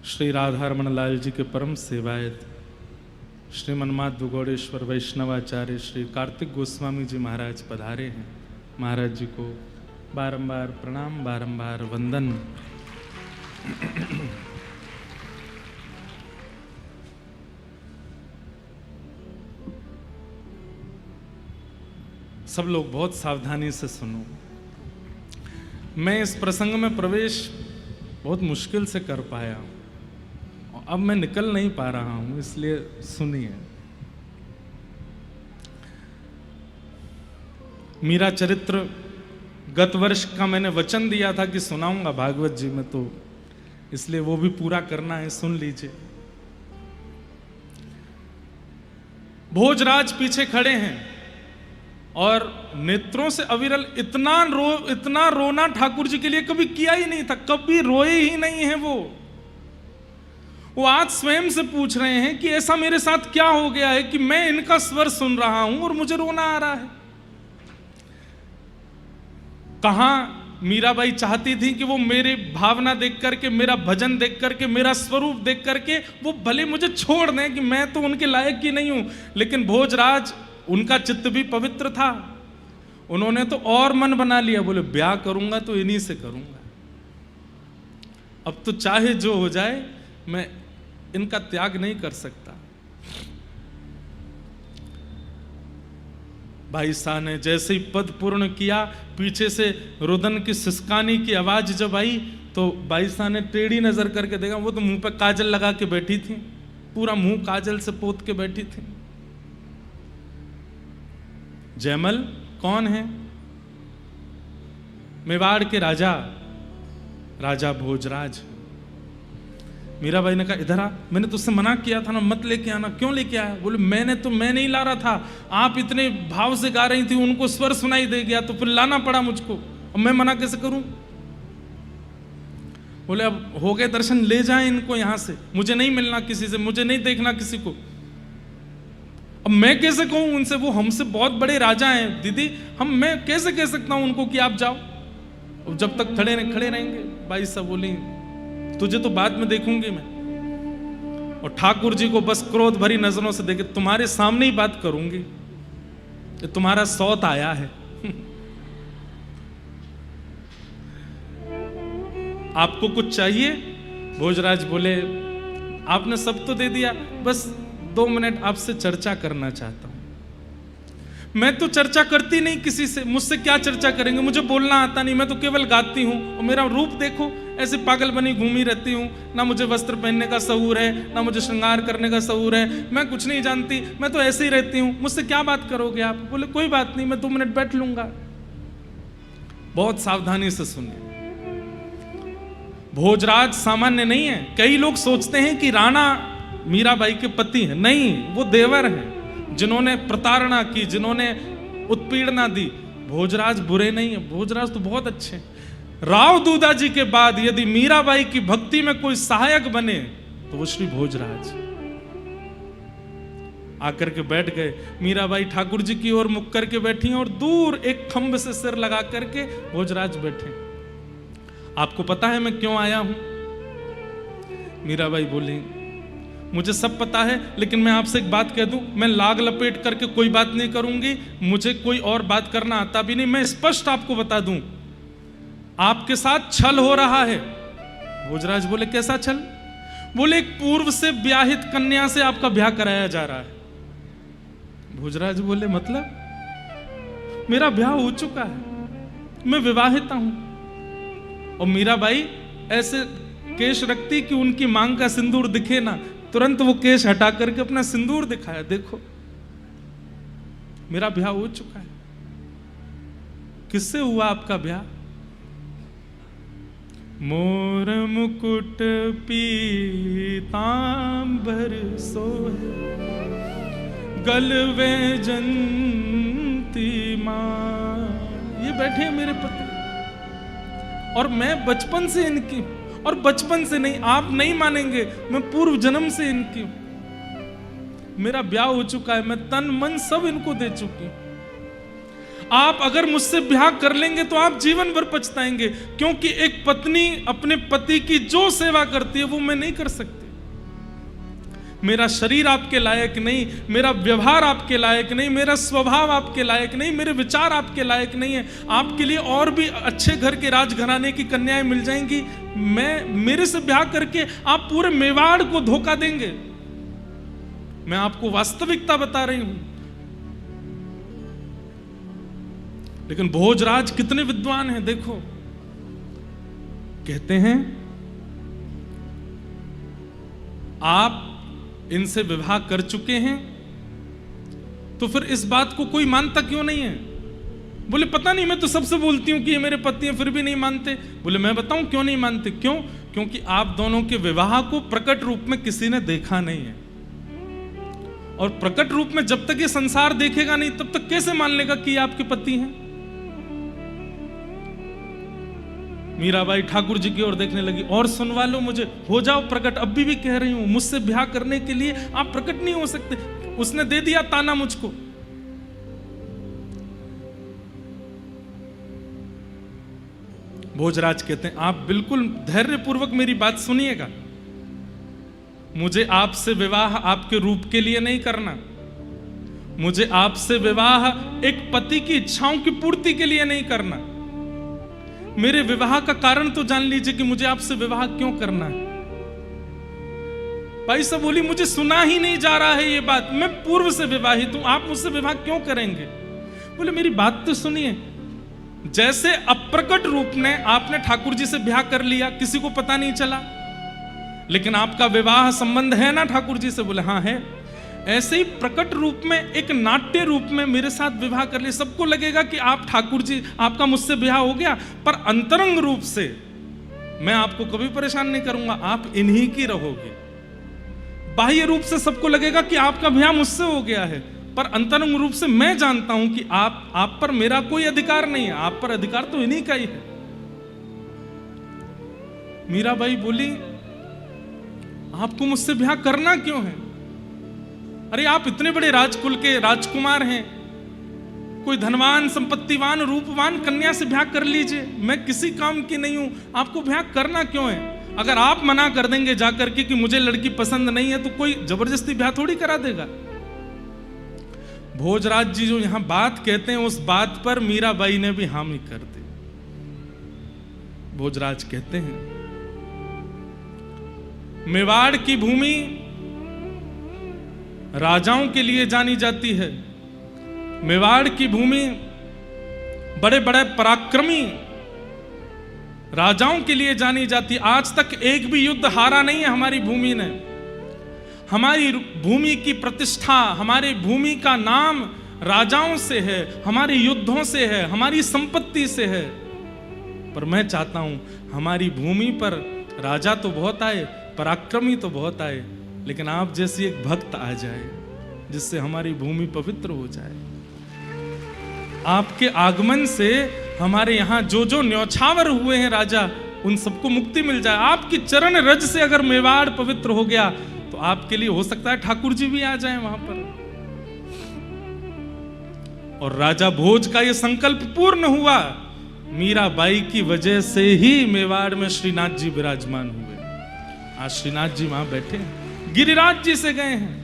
श्री राधा रमण लाल जी के परम सेवायत श्री मन्माधव गौड़ेश्वर वैष्णवाचार्य श्री कार्तिक गोस्वामी जी महाराज पधारे हैं। महाराज जी को बारंबार प्रणाम, बारंबार वंदन। सब लोग बहुत सावधानी से सुनो। मैं इस प्रसंग में प्रवेश बहुत मुश्किल से कर पाया, अब मैं निकल नहीं पा रहा हूं, इसलिए सुनिए। मीरा चरित्र गत वर्ष का मैंने वचन दिया था कि सुनाऊंगा भागवत जी में, तो इसलिए वो भी पूरा करना है, सुन लीजिए। भोजराज पीछे खड़े हैं और नेत्रों से अविरल इतना रोना ठाकुर जी के लिए कभी किया ही नहीं था, कभी रोए ही नहीं है वो आज स्वयं से पूछ रहे हैं कि ऐसा मेरे साथ क्या हो गया है कि मैं इनका स्वर सुन रहा हूं और मुझे रोना आ रहा है। कहां मीराबाई चाहती थी कि वो मेरे भावना देख करके, मेरा भजन देख करके, मेरा स्वरूप देख करके वो भले मुझे छोड़ दें कि मैं तो उनके लायक ही नहीं हूं, लेकिन भोजराज, उनका चित्त भी पवित्र था। उन्होंने तो और मन बना लिया, बोले ब्याह करूंगा तो इन्हीं से करूंगा, अब तो चाहे जो हो जाए मैं इनका त्याग नहीं कर सकता। भाई साहब ने जैसे ही पद पूर्ण किया, पीछे से रुदन की सिसकानी की आवाज जब आई तो भाई साहब ने टेढ़ी नजर करके देखा, वो तो मुंह पे काजल लगा के बैठी थी, पूरा मुंह काजल से पोत के बैठी थी। जयमल कौन है? मेवाड़ के राजा भोजराज। मीराबाई ने कहा इधर आ, मैंने तुझसे मना किया था ना मत लेके आना, क्यों लेके आया? बोले मैं नहीं ला रहा था, आप इतने भाव से गा रही थी, उनको स्वर सुनाई दे गया तो फिर लाना पड़ा मुझको, अब मैं मना कैसे करूं? बोले अब हो गए दर्शन, ले जाएं इनको यहां से, मुझे नहीं मिलना किसी से, मुझे नहीं देखना किसी को। अब मैं कैसे कहूं उनसे, वो हमसे बहुत बड़े राजा हैं दीदी, मैं कैसे कह सकता हूं उनको कि आप जाओ? अब जब तक खड़े रहेंगे। भाई साहब बोली तुझे तो बाद में देखूंगी मैं। और ठाकुर जी को बस क्रोध भरी नजरों से देखे, तुम्हारे सामने ही बात करूंगी, तुम्हारा सौत आया है। आपको कुछ चाहिए? भोजराज बोले आपने सब तो दे दिया, बस 2 मिनट आपसे चर्चा करना चाहता हूं। मैं तो चर्चा करती नहीं किसी से, मुझसे क्या चर्चा करेंगे, मुझे बोलना आता नहीं, मैं तो केवल गाती हूं। और मेरा रूप देखो, ऐसे पागल बनी घूमी रहती हूं, ना मुझे वस्त्र पहनने का शऊर है, ना मुझे श्रृंगार करने का शऊर है, मैं कुछ नहीं जानती, मैं तो ऐसे ही रहती हूं, मुझसे क्या बात करोगे आप? बोले कोई बात नहीं, मैं 2 मिनट बैठ लूंगा। बहुत सावधानी से सुनिए, भोजराज सामान्य नहीं है। कई लोग सोचते हैं कि राणा मीराबाई के पति हैं, नहीं, वो देवर हैं जिन्होंने प्रताड़ना की, जिन्होंने उत्पीड़ना दी। भोजराज बुरे नहीं है, भोजराज तो बहुत अच्छे। राव दूधा जी के बाद यदि मीराबाई की भक्ति में कोई सहायक बने तो वो श्री भोजराज। आकर के बैठ गए। मीराबाई ठाकुर जी की ओर मुख करके बैठी हैं और दूर एक खंभ से सिर लगा करके भोजराज बैठे। आपको पता है मैं क्यों आया हूं? मीराबाई बोली मुझे सब पता है, लेकिन मैं आपसे एक बात कह दूं, मैं लाग लपेट करके कोई बात नहीं करूंगी, मुझे कोई और बात करना आता भी नहीं। मैं स्पष्ट आपको बता दूं, आपके साथ छल हो रहा है। भोजराज बोले कैसा छल? बोले एक पूर्व से ब्याहित कन्या से आपका ब्याह कराया जा रहा है। भोजराज बोले मतलब? मेरा ब्याह हो चुका है, मैं विवाहिता हूं। और मीराबाई ऐसे केश रखती कि उनकी मांग का सिंदूर दिखे ना, तुरंत वो केश हटा करके अपना सिंदूर दिखाया, देखो मेरा ब्याह हो चुका है। किससे हुआ आपका ब्याह? मोर मुकुट पीतांबर सोहे, गलवे जंती मां। ये बैठे हैं मेरे पति और मैं बचपन से इनकी, और बचपन से नहीं, आप नहीं मानेंगे, मैं पूर्व जन्म से इनकी हूं। मेरा ब्याह हो चुका है, मैं तन मन सब इनको दे चुकी हूं। आप अगर मुझसे ब्याह कर लेंगे तो आप जीवन भर पछताएंगे, क्योंकि एक पत्नी अपने पति की जो सेवा करती है वो मैं नहीं कर सकती। मेरा शरीर आपके लायक नहीं, मेरा व्यवहार आपके लायक नहीं, मेरा स्वभाव आपके लायक नहीं, मेरे विचार आपके लायक नहीं है। आपके लिए और भी अच्छे घर के राजघराने की कन्याएं मिल जाएंगी, मेरे से ब्याह करके आप पूरे मेवाड़ को धोखा देंगे। मैं आपको वास्तविकता बता रही हूं। लेकिन भोजराज कितने विद्वान हैं, देखो, कहते हैं आप इनसे विवाह कर चुके हैं, तो फिर इस बात को कोई मानता क्यों नहीं है? बोले पता नहीं, मैं तो सबसे बोलती हूं कि ये मेरे पति हैं, फिर भी नहीं मानते। बोले मैं बताऊं क्यों नहीं मानते? क्यों? क्योंकि आप दोनों के विवाह को प्रकट रूप में किसी ने देखा नहीं है, और प्रकट रूप में जब तक ये संसार देखेगा नहीं तब तक कैसे मान लेगा कि ये आपके पति हैं? मीराबाई ठाकुर जी की ओर देखने लगी, और सुनवा लो मुझे, हो जाओ प्रकट। अभी भी कह रही हूं, मुझसे ब्याह करने के लिए आप प्रकट नहीं हो सकते। उसने दे दिया ताना मुझको। भोजराज कहते हैं आप बिल्कुल धैर्यपूर्वक मेरी बात सुनिएगा। मुझे आपसे विवाह आपके रूप के लिए नहीं करना, मुझे आपसे विवाह एक पति की इच्छाओं की पूर्ति के लिए नहीं करना। मेरे विवाह का कारण तो जान लीजिए कि मुझे आपसे विवाह क्यों करना है। भाई साहब बोली, मुझे सुना ही नहीं जा रहा है ये बात, मैं पूर्व से विवाहित हूं, आप मुझसे विवाह क्यों करेंगे? बोले मेरी बात तो सुनिए। जैसे अप्रकट रूप में आपने ठाकुर जी से ब्याह कर लिया, किसी को पता नहीं चला, लेकिन आपका विवाह संबंध है ना ठाकुर जी से? बोले हाँ है। ऐसे ही प्रकट रूप में, एक नाट्य रूप में मेरे साथ विवाह कर लिया, सबको लगेगा कि आप ठाकुर जी, आपका मुझसे ब्याह हो गया, पर अंतरंग रूप से मैं आपको कभी परेशान नहीं करूंगा, आप इन्हीं की रहोगे। बाह्य रूप से सबको लगेगा कि आपका ब्याह मुझसे हो गया है, पर अंतरंग रूप से मैं जानता हूं कि आप पर मेरा कोई अधिकार नहीं है, आप पर अधिकार तो इन्हीं का ही है। मीराबाई बोली आपको मुझसे ब्याह करना क्यों है? अरे आप इतने बड़े राजकुल के राजकुमार हैं, कोई धनवान संपत्तिवान रूपवान कन्या से ब्याह कर लीजिए, मैं किसी काम की नहीं हूं, आपको ब्याह करना क्यों है? अगर आप मना कर देंगे जाकर के कि मुझे लड़की पसंद नहीं है, तो कोई जबरदस्ती ब्याह थोड़ी करा देगा। भोजराज जी जो यहां बात कहते हैं, उस बात पर मीराबाई ने भी हामी कर दी। भोजराज कहते हैं मेवाड़ की भूमि राजाओं के लिए जानी जाती है, मेवाड़ की भूमि बड़े बड़े पराक्रमी राजाओं के लिए जानी जाती है। आज तक एक भी युद्ध हारा नहीं है हमारी भूमि ने। हमारी भूमि की प्रतिष्ठा, हमारी भूमि का नाम राजाओं से है, हमारे युद्धों से है, हमारी संपत्ति से है। पर मैं चाहता हूं हमारी भूमि पर राजा तो बहुत आए, पराक्रमी तो बहुत आए, लेकिन आप जैसी एक भक्त आ जाए जिससे हमारी भूमि पवित्र हो जाए। आपके आगमन से हमारे यहाँ जो जो न्यौछावर हुए हैं राजा, उन सबको मुक्ति मिल जाए। आपकी चरण रज से अगर मेवाड़ पवित्र हो गया, तो आपके लिए हो सकता है ठाकुर जी भी आ जाएं वहां पर। और राजा भोज का यह संकल्प पूर्ण हुआ, मीराबाई की वजह से ही मेवाड़ में श्रीनाथ जी विराजमान हुए। आज श्रीनाथ जी वहां बैठे हैं, गिरिराज जी से गए हैं।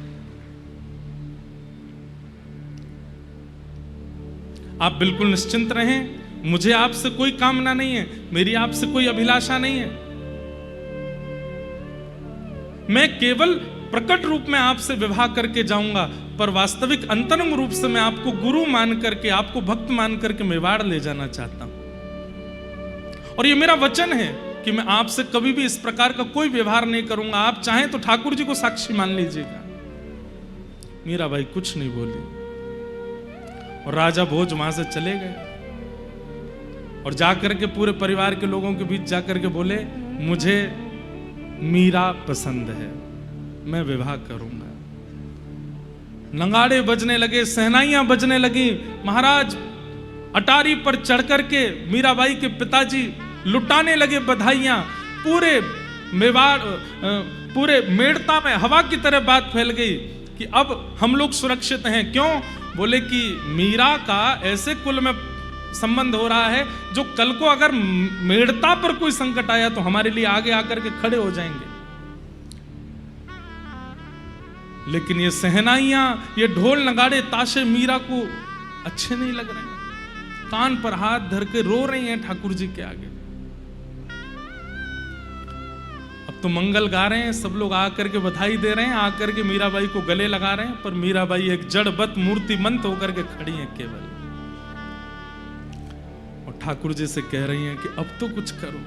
आप बिल्कुल निश्चिंत रहें, मुझे आपसे कोई कामना नहीं है, मेरी आपसे कोई अभिलाषा नहीं है। मैं केवल प्रकट रूप में आपसे विवाह करके जाऊंगा, पर वास्तविक अंतरंग रूप से मैं आपको गुरु मान करके, आपको भक्त मान करके मेवाड़ ले जाना चाहता हूं। और ये मेरा वचन है कि मैं आपसे कभी भी इस प्रकार का कोई व्यवहार नहीं करूंगा। आप चाहें तो ठाकुर जी को साक्षी मान लीजिएगा। मीराबाई कुछ नहीं बोली और राजा भोज वहां से चले गए और जाकर के पूरे परिवार के लोगों के बीच जाकर के बोले, मुझे मीरा पसंद है, मैं विवाह करूंगा। नगाड़े बजने लगे, सहनाइयां बजने लगी। महाराज अटारी पर चढ़ करके मीराबाई के पिताजी लुटाने लगे बधाइयां। पूरे मेवाड़, पूरे मेड़ता में हवा की तरह बात फैल गई कि अब हम लोग सुरक्षित हैं। क्यों? बोले कि मीरा का ऐसे कुल में संबंध हो रहा है जो कल को अगर मेड़ता पर कोई संकट आया तो हमारे लिए आगे आकर के खड़े हो जाएंगे। लेकिन ये सहनाइयां, ये ढोल नगाड़े ताशे मीरा को अच्छे नहीं लग रहे हैं। कान पर हाथ धर के रो रही हैं ठाकुर जी के आगे। अब तो मंगल गा रहे हैं, सब लोग आकर के बधाई दे रहे हैं, आकर के मीराबाई को गले लगा रहे हैं, पर मीराबाई एक जड़बत मूर्तिमंत होकर के खड़ी हैं केवल, और ठाकुर जी से कह रही हैं कि अब तो कुछ करो,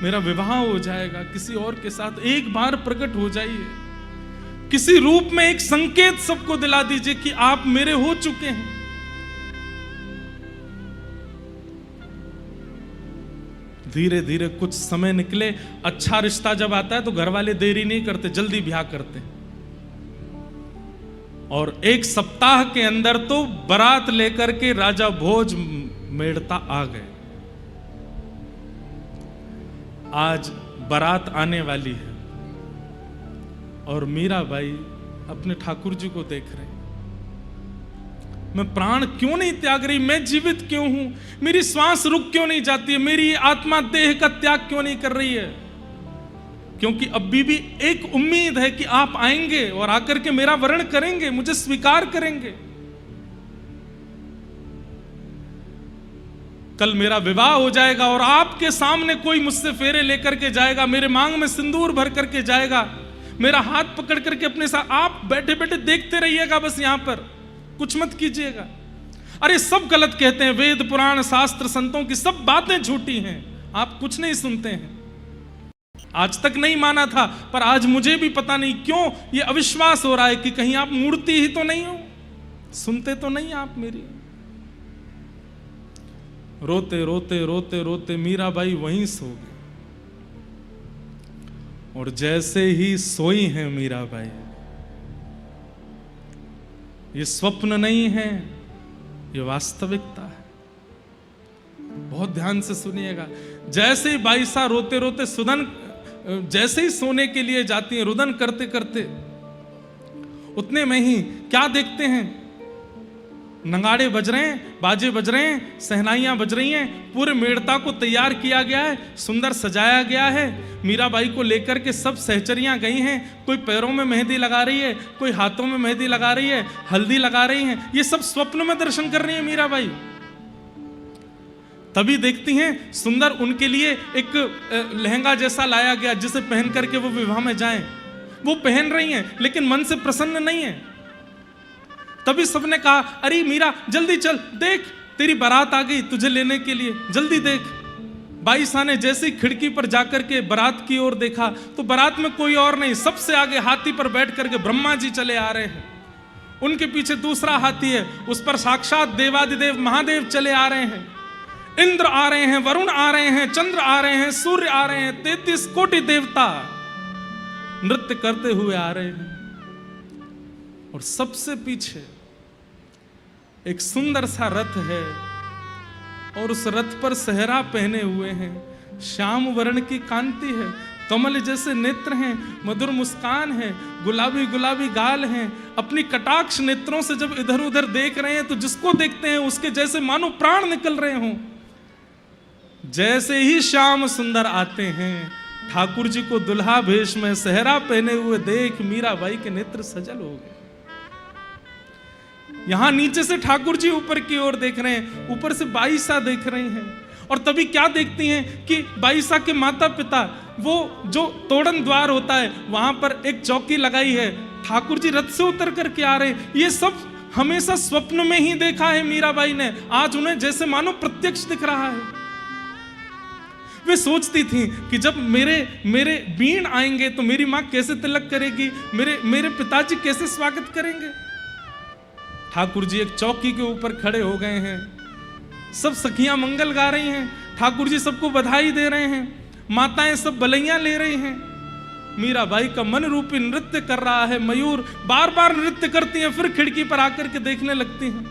मेरा विवाह हो जाएगा किसी और के साथ, एक बार प्रकट हो जाइए, किसी रूप में एक संकेत सबको दिला दीजिए कि आप मेरे हो चुके हैं। धीरे धीरे कुछ समय निकले। अच्छा रिश्ता जब आता है तो घर वाले देरी नहीं करते, जल्दी ब्याह करते। और एक सप्ताह के अंदर तो बारात लेकर के राजा भोज मेड़ता आ गए। आज बारात आने वाली है और मीराबाई अपने ठाकुर जी को देख रहे हैं। मैं प्राण क्यों नहीं त्याग रही, मैं जीवित क्यों हूं, मेरी श्वास रुक क्यों नहीं जाती है, मेरी आत्मा देह का त्याग क्यों नहीं कर रही है? क्योंकि अभी भी एक उम्मीद है कि आप आएंगे और आकर के मेरा वरण करेंगे, मुझे स्वीकार करेंगे। कल मेरा विवाह हो जाएगा और आपके सामने कोई मुझसे फेरे लेकर के जाएगा, मेरे मांग में सिंदूर भर करके जाएगा, मेरा हाथ पकड़ करके अपने साथ, आप बैठे बैठे देखते रहिएगा, बस यहां पर कुछ मत कीजिएगा। अरे सब गलत कहते हैं, वेद पुराण शास्त्र संतों की सब बातें झूठी हैं, आप कुछ नहीं सुनते हैं। आज तक नहीं माना था, पर आज मुझे भी पता नहीं क्यों ये अविश्वास हो रहा है कि कहीं आप मूर्ति ही तो नहीं हो, सुनते तो नहीं आप मेरी। रोते रोते रोते रोते मीराबाई वहीं सो गई। और जैसे ही सोई हैं मीराबाई, ये स्वप्न नहीं है, ये वास्तविकता है। बहुत ध्यान से सुनिएगा। जैसे ही बाईसा रोते रोते सुदन जैसे ही सोने के लिए जाती हैं, रुदन करते करते, उतने में ही क्या देखते हैं, नगाड़े बज रहे हैं, बाजे बज रहे हैं, सहनाइयां बज रही हैं, पूरे मेड़ता को तैयार किया गया है, सुंदर सजाया गया है। मीराबाई को लेकर के सब सहचरियां गई हैं, कोई पैरों में मेहंदी लगा रही है, कोई हाथों में मेहंदी लगा रही है, हल्दी लगा रही हैं। ये सब स्वप्न में दर्शन कर रही है मीराबाई। तभी देखती हैं सुंदर उनके लिए एक लहंगा जैसा लाया गया, जिसे पहन करके वो विवाह में जाएं। वो पहन रही हैं लेकिन मन से प्रसन्न नहीं है। तभी सबने कहा, अरे मीरा जल्दी चल, देख तेरी बारात आ गई तुझे लेने के लिए, जल्दी देख। बाईसा ने जैसे ही खिड़की पर जाकर के बारात की ओर देखा तो बारात में कोई और नहीं, सबसे आगे हाथी पर बैठ करके ब्रह्मा जी चले आ रहे हैं। उनके पीछे दूसरा हाथी है, उस पर साक्षात देवादिदेव महादेव चले आ रहे हैं। इंद्र आ रहे हैं, वरुण आ रहे हैं, चंद्र आ रहे हैं, सूर्य आ रहे हैं, 33 कोटि देवता नृत्य करते हुए आ रहे हैं। और सबसे पीछे एक सुंदर सा रथ है और उस रथ पर सेहरा पहने हुए हैं, श्याम वर्ण की कांति है, कमल जैसे नेत्र हैं, मधुर मुस्कान है, गुलाबी गुलाबी गाल हैं। अपनी कटाक्ष नेत्रों से जब इधर उधर देख रहे हैं तो जिसको देखते हैं उसके जैसे मानो प्राण निकल रहे हों। जैसे ही श्याम सुंदर आते हैं, ठाकुर जी को दुल्हा भेष में सेहरा पहने हुए देख मीराबाई के नेत्र सजल हो गए। यहां नीचे से ठाकुर जी ऊपर की ओर देख रहे हैं, ऊपर से बाईसा देख रही हैं। और तभी क्या देखती हैं कि बाईसा के माता पिता, वो जो तोड़न द्वार होता है वहां पर एक चौकी लगाई है, ठाकुर जी रथ से उतर करके आ रहे हैं। ये सब हमेशा स्वप्न में ही देखा है मीराबाई ने, आज उन्हें जैसे मानो प्रत्यक्ष दिख रहा है। वे सोचती थी कि जब मेरे बीण आएंगे तो मेरी माँ कैसे तिलक करेगी, मेरे पिताजी कैसे स्वागत करेंगे। ठाकुर जी एक चौकी के ऊपर खड़े हो गए हैं, सब सखियां मंगल गा रही हैं, ठाकुर जी सबको बधाई दे रहे हैं, माताएं सब बलैया ले रही हैं। मीराबाई का मन रूपी नृत्य कर रहा है, मयूर बार बार नृत्य करती हैं, फिर खिड़की पर आकर के देखने लगती हैं।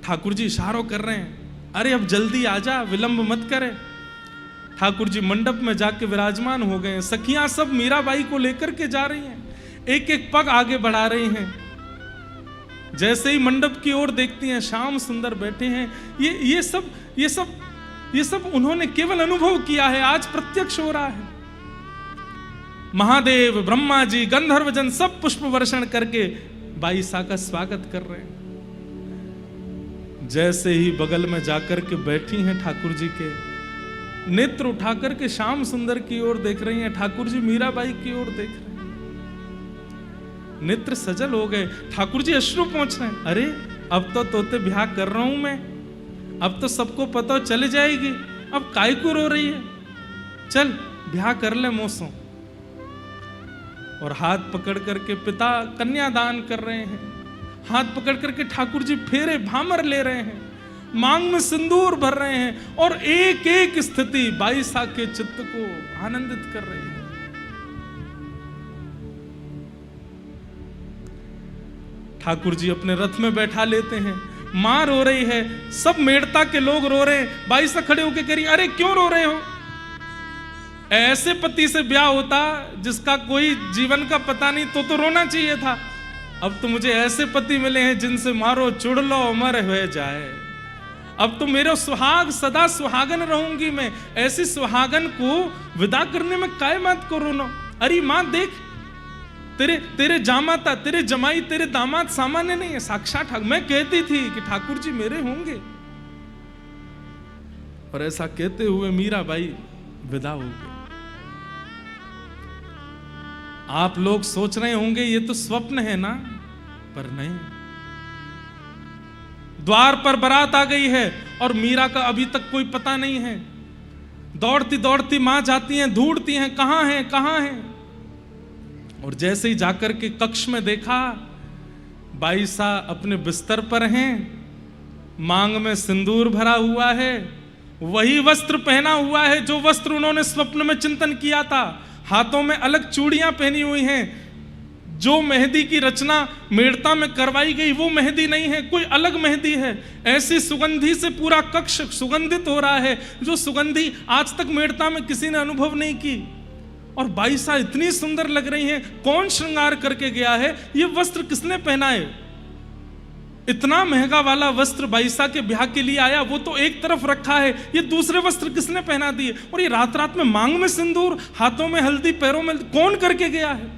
ठाकुर जी इशारों कर रहे हैं, अरे अब जल्दी आजा, विलंब मत करे। ठाकुर जी मंडप में जाके विराजमान हो गए। सखियां सब मीराबाई को लेकर के जा रही हैं, एक एक पग आगे बढ़ा रही हैं। जैसे ही मंडप की ओर देखती हैं, श्याम सुंदर बैठे हैं। ये सब उन्होंने केवल अनुभव किया है, आज प्रत्यक्ष हो रहा है। महादेव, ब्रह्मा जी, गंधर्वजन सब पुष्प वर्षण करके बाईसा का स्वागत कर रहे हैं। जैसे ही बगल में जाकर के बैठी हैं ठाकुर जी के, नेत्र उठाकर के श्याम सुंदर की ओर देख रही हैं, ठाकुर जी मीराबाई की ओर देख रहे हैं। नेत्र सजल हो गए, ठाकुर जी अश्रु पहुंच रहे हैं। अरे अब तो तोते ब्याह कर रहा हूं मैं, अब तो सबको पता चल जाएगी, अब काय को रो रही है, चल ब्याह कर ले मोसो। और हाथ पकड़ करके पिता कन्यादान कर रहे हैं, हाथ पकड़ करके ठाकुर जी फेरे भामर ले रहे हैं, मांग में सिंदूर भर रहे हैं, और एक एक स्थिति बाईसा के चित्त को आनंदित कर रही है। ठाकुर जी अपने रथ में बैठा लेते हैं, मां रो रही है, सब मेड़ता के लोग रो रहे हैं। बाईसा खड़े होके कह रही, अरे क्यों रो रहे हो? ऐसे पति से ब्याह होता जिसका कोई जीवन का पता नहीं तो रोना चाहिए था। अब तो मुझे ऐसे पति मिले हैं जिनसे मारो चुड़ लो अमर हो जाए। अब तो मेरा सुहाग सदा सुहागन रहूंगी मैं, ऐसी सुहागन को विदा करने में काय मत करो ना। अरे मां देख, तेरे जामाता, तेरे जमाई, तेरे दामाद सामान्य नहीं है, साक्षात मैं कहती थी कि ठाकुर जी मेरे होंगे। और ऐसा कहते हुए मीराबाई विदा हो गई। आप लोग सोच रहे होंगे ये तो स्वप्न है ना, पर नहीं। द्वार पर बारात आ गई है और मीरा का अभी तक कोई पता नहीं है। दौड़ती दौड़ती मां जाती हैं, ढूंढती हैं कहां है कहां है। और जैसे ही जाकर के कक्ष में देखा, बाईसा अपने बिस्तर पर हैं, मांग में सिंदूर भरा हुआ है, वही वस्त्र पहना हुआ है जो वस्त्र उन्होंने स्वप्न में चिंतन किया था। हाथों में अलग चूड़ियां पहनी हुई हैं, जो मेहंदी की रचना मेड़ता में करवाई गई वो मेहंदी नहीं है, कोई अलग मेहंदी है। ऐसी सुगंधी से पूरा कक्ष सुगंधित हो रहा है, जो सुगंधी आज तक मेड़ता में किसी ने अनुभव नहीं की। और बाईसा इतनी सुंदर लग रही हैं, कौन श्रृंगार करके गया है, ये वस्त्र किसने पहना है? इतना महंगा वाला वस्त्र बाईसा के ब्याह के लिए आया, वो तो एक तरफ रखा है, ये दूसरे वस्त्र किसने पहना दिए? और ये रात रात में मांग में सिंदूर, हाथों में हल्दी, पैरों में कौन करके गया है?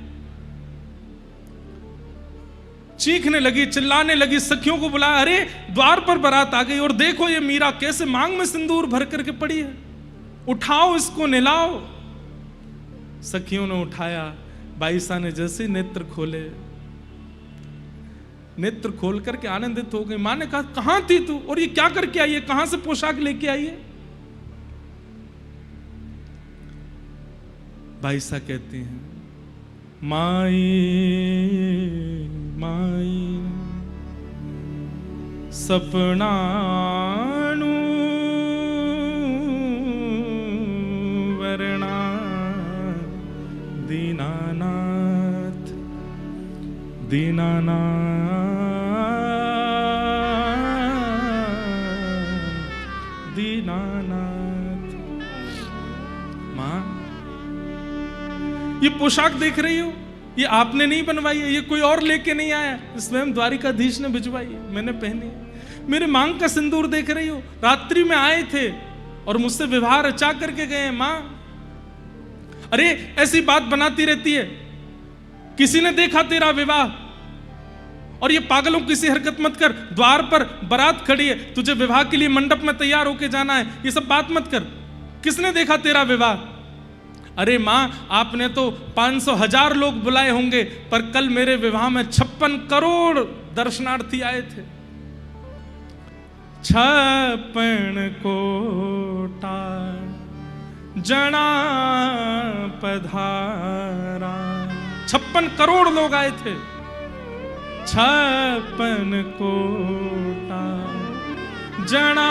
चीखने लगी, चिल्लाने लगी, सखियों को बुलाया, अरे द्वार पर बारात आ गई और देखो ये मीरा कैसे मांग में सिंदूर भर करके पड़ी है, उठाओ इसको, निलाओ। सखियों ने उठाया। बाईसा ने जैसे नेत्र खोले, नेत्र खोल करके आनंदित हो गई। मां ने कहा, कहां थी तू और ये क्या करके आई है, कहां से पोशाक लेके आई है? बाईसा कहती हैं, माई माई सपनानु वरणा दीनानाथ दीनानाथ दीनानाथ। मां, ये पोशाक देख रही हो, ये आपने नहीं बनवाई है, ये कोई और लेके नहीं आया, स्वयं द्वारिकाधीश ने भिजवाई है, मैंने पहनी है। मेरे मांग का सिंदूर देख रही हो, रात्रि में आए थे और मुझसे विवाह रचा करके गए। मां, अरे ऐसी बात बनाती रहती है, किसी ने देखा तेरा विवाह? और ये पागलों किसी हरकत मत कर, द्वार पर बारात खड़ी है, तुझे विवाह के लिए मंडप में तैयार होके जाना है, ये सब बात मत कर। किसने देखा तेरा विवाह? अरे मां, आपने तो 500,000 लोग बुलाए होंगे, पर कल मेरे विवाह में 56 करोड़ दर्शनार्थी आए थे। 56 कोटा जना पधारा, 56 करोड़ लोग आए थे। 56 कोटा जना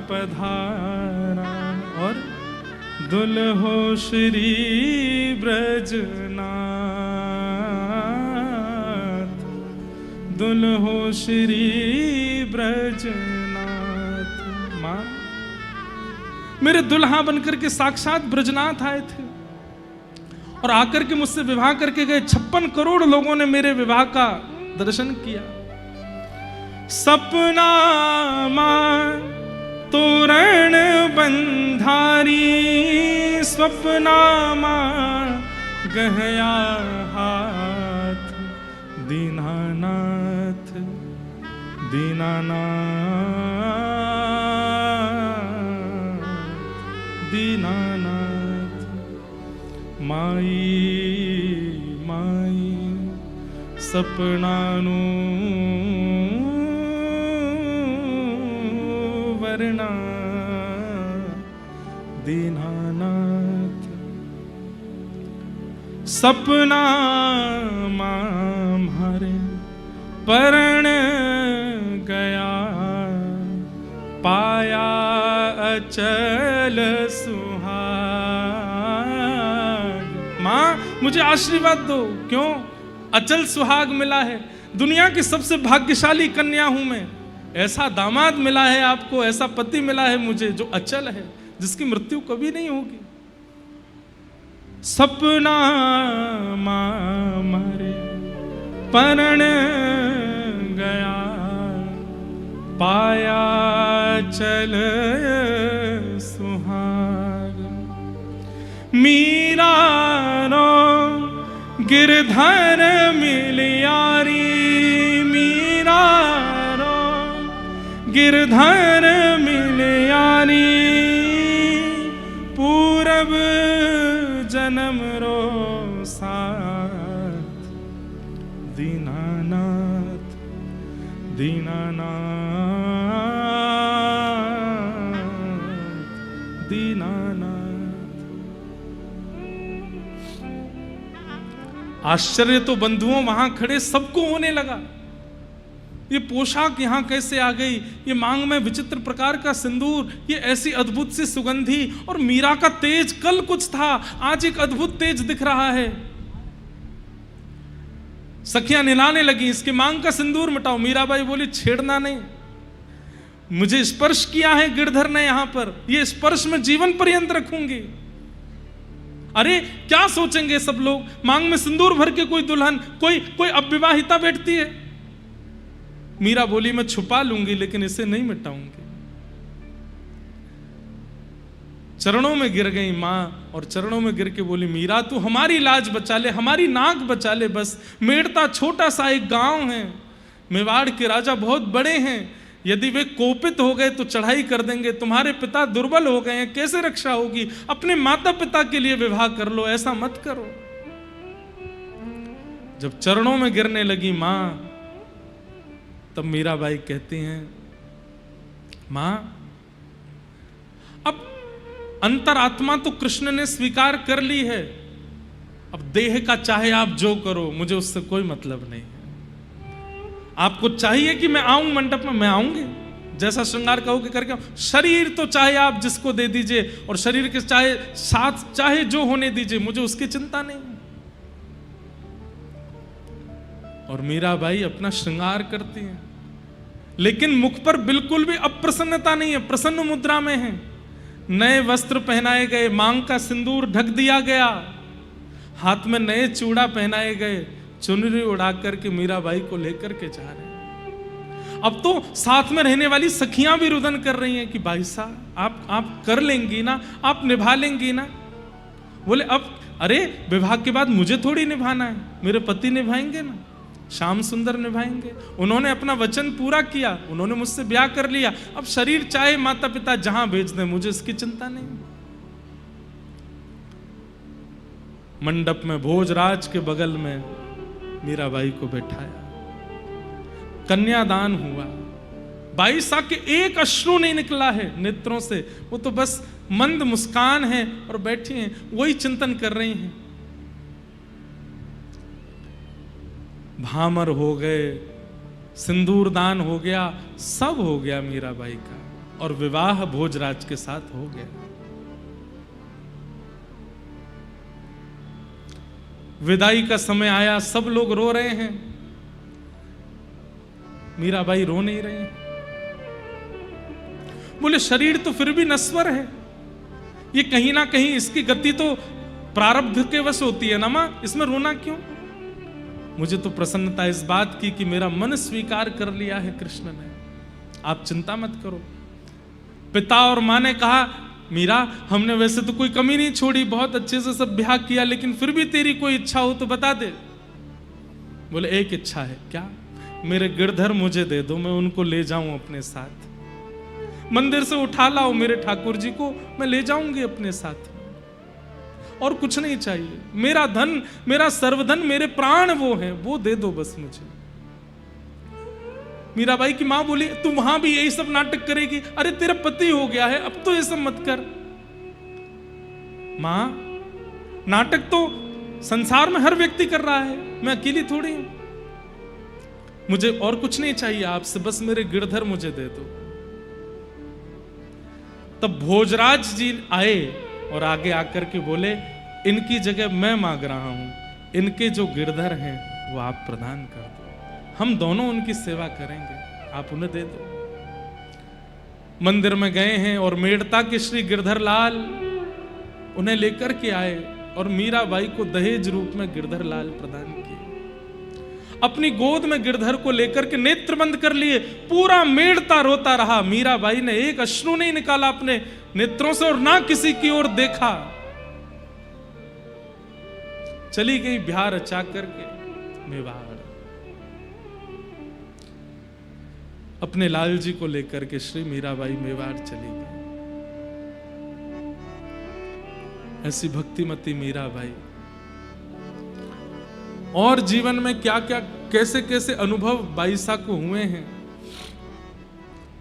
पधारा, और दुल्हो श्री ब्रजनाथ, दुल्हो श्री ब्रजनाथ। मां, मेरे दुल्हा बनकर के साक्षात ब्रजनाथ आए थे और आकर के मुझसे विवाह करके गए। 56 करोड़ लोगों ने मेरे विवाह का दर्शन किया। सपना मां तोरण बंधारी, स्वप्ना मां गहया हाथ दीनानाथ दीनानाथ दीनानाथ माई माई सपनानु वरना दीनानाथ सपना मारे परण गया पाया अचल सुहाग। माँ मुझे आशीर्वाद दो। क्यों? अचल सुहाग मिला है। दुनिया की सबसे भाग्यशाली कन्या हूं मैं। ऐसा दामाद मिला है आपको, ऐसा पति मिला है मुझे जो अचल है, जिसकी मृत्यु कभी नहीं होगी। सपना मारे परण गया पाया चल सुहाग। मीरा रो गिरधर मिलियारी मीरा रो गिरधर मिलियारी पूरब जन्म रो साथ दीनानाथ दीनानाथ दीनानाथ। आश्चर्य तो बंधुओं वहां खड़े सबको होने लगा। ये पोशाक यहां कैसे आ गई, ये मांग में विचित्र प्रकार का सिंदूर, ये ऐसी अद्भुत सी सुगंधी, और मीरा का तेज कल कुछ था, आज एक अद्भुत तेज दिख रहा है। सखियां निलाने लगी, इसके मांग का सिंदूर मिटाओ। मीराबाई बोली छेड़ना नहीं, मुझे स्पर्श किया है गिरधर ने यहां पर, ये स्पर्श में जीवन पर्यंत रखूंगी। अरे क्या सोचेंगे सब लोग, मांग में सिंदूर भर के कोई दुल्हन, कोई अविवाहिता बैठती है। मीरा बोली मैं छुपा लूंगी लेकिन इसे नहीं मिटाऊंगी। चरणों में गिर गई मां और चरणों में गिर के बोली मीरा तू हमारी लाज बचा ले, हमारी नाक बचा ले बस। मेड़ता छोटा सा एक गांव है, मेवाड़ के राजा बहुत बड़े हैं, यदि वे कोपित हो गए तो चढ़ाई कर देंगे। तुम्हारे पिता दुर्बल हो गए हैं, कैसे रक्षा होगी? अपने माता पिता के लिए विवाह कर लो, ऐसा मत करो। जब चरणों में गिरने लगी मां, तब मीराबाई कहती हैं मां अब अंतरात्मा तो कृष्ण ने स्वीकार कर ली है, अब देह का चाहे आप जो करो, मुझे उससे कोई मतलब नहीं है। आपको चाहिए कि मैं आऊं मंडप में, मैं आऊंगी, जैसा श्रृंगार कहोगे करके। शरीर तो चाहे आप जिसको दे दीजिए और शरीर के चाहे साथ चाहे जो होने दीजिए, मुझे उसकी चिंता नहीं। और मीराबाई अपना श्रृंगार करती हैं, लेकिन मुख पर बिल्कुल भी अप्रसन्नता नहीं है, प्रसन्न मुद्रा में है। नए वस्त्र पहनाए गए, मांग का सिंदूर ढक दिया गया, हाथ में नए चूड़ा पहनाए गए, चुनरी उड़ा करके मीराबाई को लेकर के जा रहे हैं। अब तो साथ में रहने वाली सखियां भी रुदन कर रही हैं कि भाई साहब आप कर लेंगी ना, आप निभा लेंगी ना। बोले अब अरे विवाह के बाद मुझे थोड़ी निभाना है, मेरे पति निभाएंगे ना, श्याम सुंदर निभाएंगे। उन्होंने अपना वचन पूरा किया, उन्होंने मुझसे ब्याह कर लिया, अब शरीर चाहे माता पिता जहां भेज दें, मुझे इसकी चिंता नहीं। मंडप में भोजराज के बगल में मीराबाई को बैठाया, कन्यादान हुआ। 22 साल के एक अश्रु नहीं निकला है नेत्रों से, वो तो बस मंद मुस्कान है और बैठी हैं, वही चिंतन कर रही हैं। भामर हो गए, सिंदूर दान हो गया, सब हो गया मीराबाई का, और विवाह भोजराज के साथ हो गया। विदाई का समय आया, सब लोग रो रहे हैं, मीराबाई रो नहीं रही। बोले शरीर तो फिर भी नश्वर है, ये कहीं ना कहीं इसकी गति तो प्रारब्ध के वश होती है ना मां, इसमें रोना क्यों? मुझे तो प्रसन्नता इस बात की कि मेरा मन स्वीकार कर लिया है कृष्ण ने, आप चिंता मत करो। पिता और मां ने कहा मीरा, हमने वैसे तो कोई कमी नहीं छोड़ी, बहुत अच्छे से सब ब्याह किया, लेकिन फिर भी तेरी कोई इच्छा हो तो बता दे। बोले एक इच्छा है। क्या? मेरे गिरधर मुझे दे दो, मैं उनको ले जाऊं अपने साथ। मंदिर से उठा लाओ मेरे ठाकुर जी को, मैं ले जाऊंगी अपने साथ। और कुछ नहीं चाहिए, मेरा धन, मेरा सर्वधन, मेरे प्राण वो हैं, वो दे दो बस मुझे। मीराबाई की मां बोली, तू वहां भी यही सब नाटक करेगी? अरे तेरा पति हो गया है, अब तो ये सब मत कर। मां, नाटक तो संसार में हर व्यक्ति कर रहा है, मैं अकेली थोड़ी हूं। मुझे और कुछ नहीं चाहिए आपसे, बस मेरे गिरधर मुझे दे दो। तब भोजराज जी आए और आगे आकर के बोले, इनकी जगह मैं मांग रहा हूं, इनके जो गिरधर हैं वो आप प्रदान कर दो, हम दोनों उनकी सेवा करेंगे, आप उन्हें दे दो। मंदिर में गए हैं और मेड़ता के श्री गिरधर लाल उन्हें लेकर के आए और मीराबाई को दहेज रूप में गिरधर लाल प्रदान किए। अपनी गोद में गिरधर को लेकर के नेत्र बंद कर लिए, पूरा मेड़ता रोता रहा। मीराबाई ने एक अश्रु नहीं निकाला अपने नेत्रों से और ना किसी की ओर देखा। चली गई ब्याह रचा करके मेवाड़, अपने लाल जी को लेकर के श्री मीराबाई मेवाड़ चली गई। ऐसी भक्तिमती मीराबाई। और जीवन में क्या क्या कैसे कैसे अनुभव बाईसा को हुए हैं,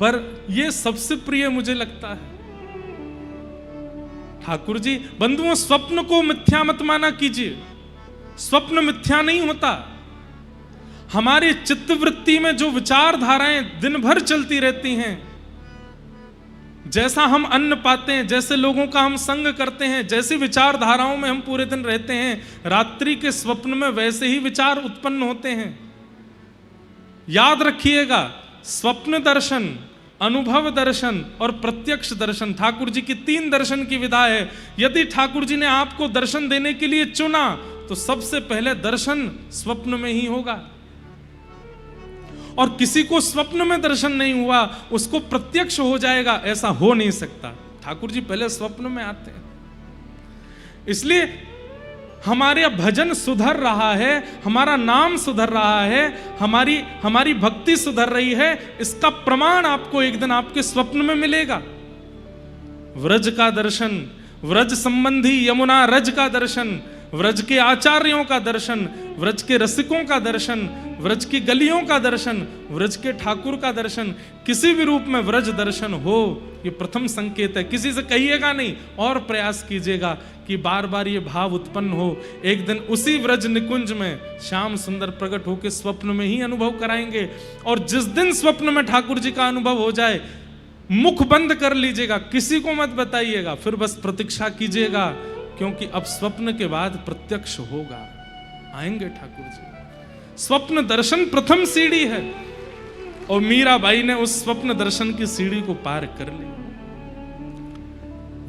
पर यह सबसे प्रिय मुझे लगता है। ठाकुर जी, बंधुओं, स्वप्न को मिथ्या मत माना कीजिए, स्वप्न मिथ्या नहीं होता। हमारी चित्तवृत्ति में जो विचारधाराएं दिन भर चलती रहती हैं, जैसा हम अन्न पाते हैं, जैसे लोगों का हम संग करते हैं, जैसी विचारधाराओं में हम पूरे दिन रहते हैं, रात्रि के स्वप्न में वैसे ही विचार उत्पन्न होते हैं। याद रखिएगा, स्वप्न दर्शन, अनुभव दर्शन और प्रत्यक्ष दर्शन, ठाकुर जी की 3 दर्शन की विधा है। यदि ठाकुर जी ने आपको दर्शन देने के लिए चुना तो सबसे पहले दर्शन स्वप्न में ही होगा। और किसी को स्वप्न में दर्शन नहीं हुआ उसको प्रत्यक्ष हो जाएगा, ऐसा हो नहीं सकता। ठाकुर जी पहले स्वप्न में आते हैं। इसलिए हमारे भजन सुधर रहा है, हमारा नाम सुधर रहा है, हमारी भक्ति सुधर रही है, इसका प्रमाण आपको एक दिन आपके स्वप्न में मिलेगा। व्रज का दर्शन, व्रज संबंधी यमुना रज का दर्शन, व्रज के आचार्यों का दर्शन, व्रज के रसिकों का दर्शन, व्रज की गलियों का दर्शन, व्रज के ठाकुर का दर्शन, किसी भी रूप में व्रज दर्शन हो, ये प्रथम संकेत है। किसी से कहिएगा नहीं और प्रयास कीजिएगा कि बार बार ये भाव उत्पन्न हो। एक दिन उसी व्रज निकुंज में श्याम सुंदर प्रकट होकर स्वप्न में ही अनुभव कराएंगे। और जिस दिन स्वप्न में ठाकुर जी का अनुभव हो जाए, मुख बंद कर लीजिएगा, किसी को मत बताइएगा, फिर बस प्रतीक्षा कीजिएगा, क्योंकि अब स्वप्न के बाद प्रत्यक्ष होगा, आएंगे ठाकुर जी। स्वप्न दर्शन प्रथम सीढ़ी है और मीराबाई ने उस स्वप्न दर्शन की सीढ़ी को पार कर ली।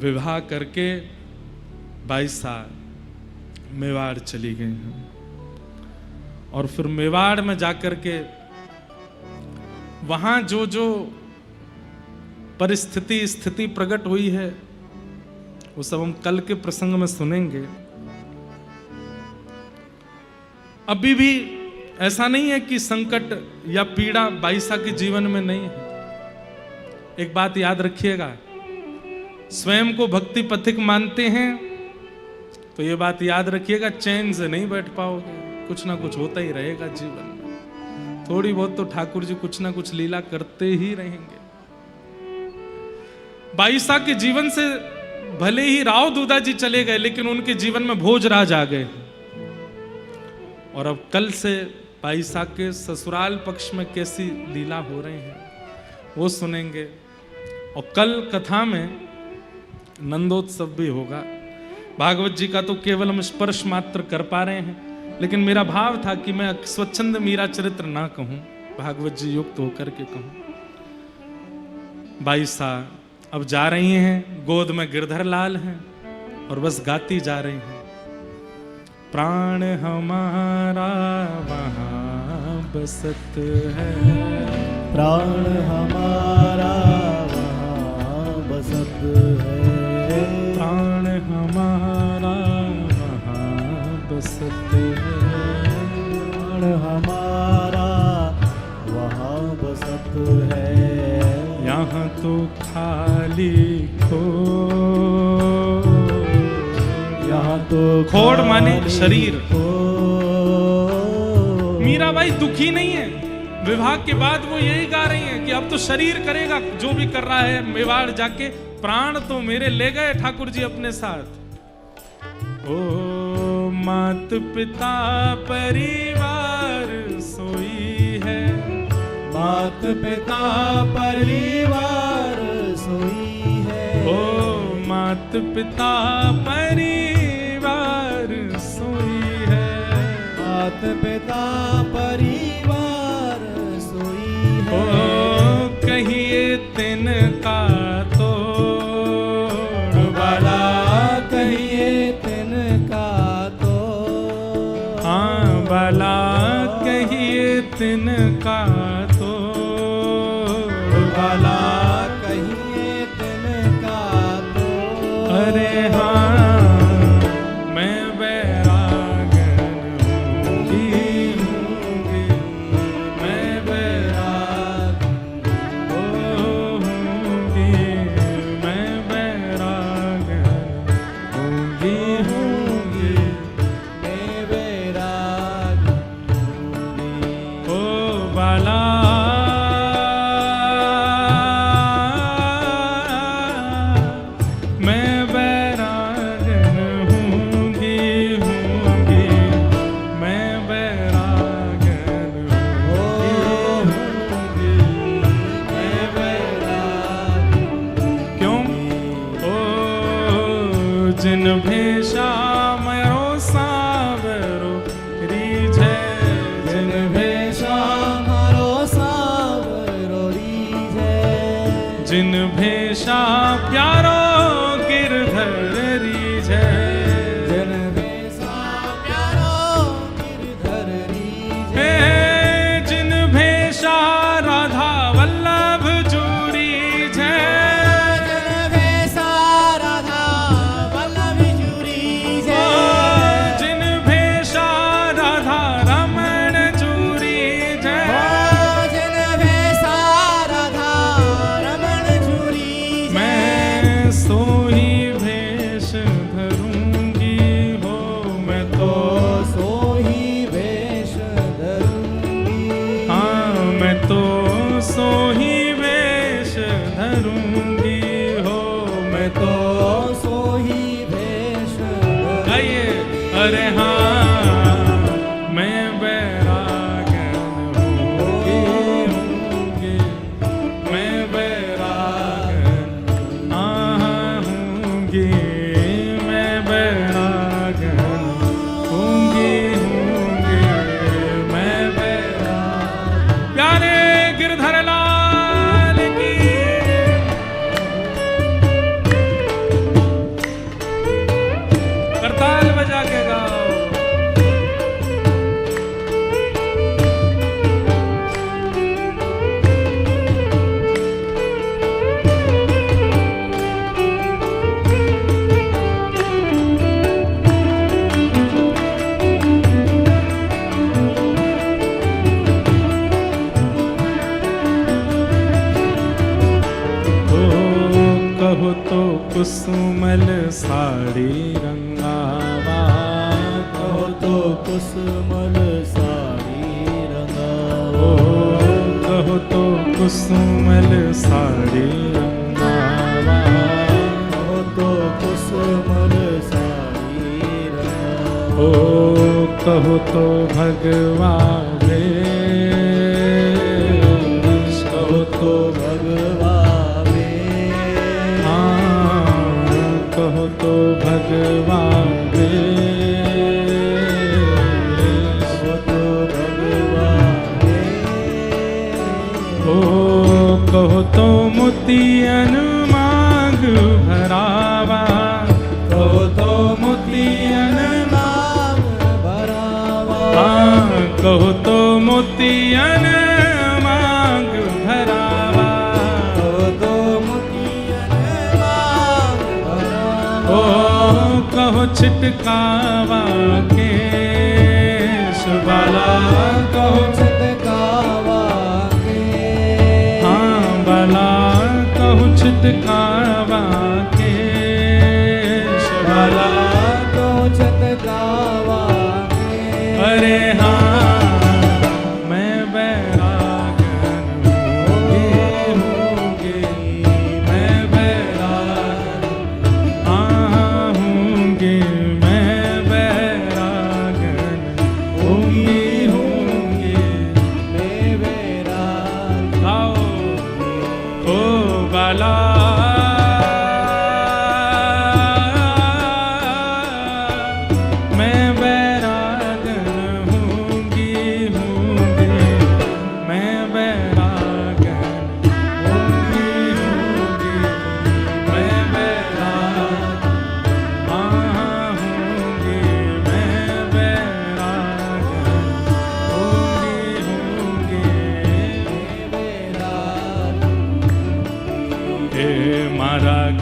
विवाह करके 22 साल मेवाड़ चली गई हैं और फिर मेवाड़ में जाकर के वहां जो जो परिस्थिति स्थिति प्रकट हुई है वो सब हम कल के प्रसंग में सुनेंगे। अभी भी ऐसा नहीं है कि संकट या पीड़ा बाईसा के जीवन में नहीं है। एक बात याद रखिएगा, स्वयं को भक्ति पथिक मानते हैं तो ये बात याद रखिएगा, चैन से नहीं बैठ पाओगे, कुछ ना कुछ होता ही रहेगा जीवन में। थोड़ी बहुत तो ठाकुर जी कुछ ना कुछ लीला करते ही रहेंगे। बाईसा के जीवन से भले ही राव दूधा जी चले गए, लेकिन उनके जीवन में भोजराज आ गए। और अब कल से बाईसा के ससुराल पक्ष में कैसी लीला हो रही है वो सुनेंगे। और कल कथा में नंदोत्सव भी होगा। भागवत जी का तो केवल हम स्पर्श मात्र कर पा रहे हैं, लेकिन मेरा भाव था कि मैं स्वच्छंद मीरा चरित्र ना कहूं, भागवत जी युक्त होकर के कहूं। बाईसा अब जा रही हैं, गोद में गिरधर लाल हैं और बस गाती जा रही हैं, प्राण हमारा वहाँ बसत है, प्राण हमारा वहाँ बसत है, बसत है, प्राण हमारा वहाँ बसत है। यहाँ तो खाली खो, यहाँ तो खोड़ माने खाली शरीर। खो। मीराबाई दुखी नहीं है, विवाह के बाद वो यही गा रही है कि अब तो शरीर करेगा जो भी कर रहा है, मेवाड़ जाके प्राण तो मेरे ले गए ठाकुर जी अपने साथ। ओ मात पिता परिवार सोई है, मात पिता परिवार सोई है। ओ मात पिता परिवार सोई है, मात पिता परिवार सोई ओ है। कहिए तिनका तोड़ बाला कहिए तिनका तो। हाँ बाला कहिए तिनका तोड़ बाला कहिए तिनका तो। अरे हाँ मैं बैरागन हूँगी, मैं बैरागन हूँगी, मैं बैरागन हूँगी। मैं बैराग ओ बाला मैं बैरागन हूँगी, मैं बैरागन हूँगी, मैं बैराग। क्यों? ओ जिन भेषा मरो सावरो रीझे, जिन भेषा मारो सावरो रीझे। जिन भेषा प्यारो गिरधर रीझे, जन भेषा प्यारो गिरधर रीझे। हे जिन भेषा राधा वल्लभ जूरी झे, जन भेषा राधा वल्लभ जूरी झे। जिन भेषा राधा रमण जूरी झे, जन भेषा राधा रमण जूरी झे। मैं सोही भेष धरूंगी हो, मैं तो सोही वेश धरूंगी। हाँ मैं तो सोही वेश धरूंगी हो, मैं तो सोही वेश धरूंगी। आइए अरे हाँ मैं बैरागन हूँगी, मैं बैरागन हूँगी, मैं बैरागन हूँगी, मैं बैरागन। प्यारे गिरधर लाल की करताल बजा के गाओ। ओ कहो तो कुसुमल साड़ी रंगावा, कहो तो कुसुमल साड़ी रंगावा। ओ कहो तो कुसुमल साड़ी रंगावा, कहो तो कुसुमल साड़ी रंगावा। ओ कहो तो भगवा वेश, कहो तो भगवा वेश। हाँ कहो तो भगवा वेश, कहो तो भगवा वेश। ओ कहो तो मोतियन मांग भरावा, कहो तो मोतियन मांग भरावा। हाँ कहो तो मोतियन मांग भरावा, कहो तो मोतियन मांग भरावा। ओ कहो छिटकावा के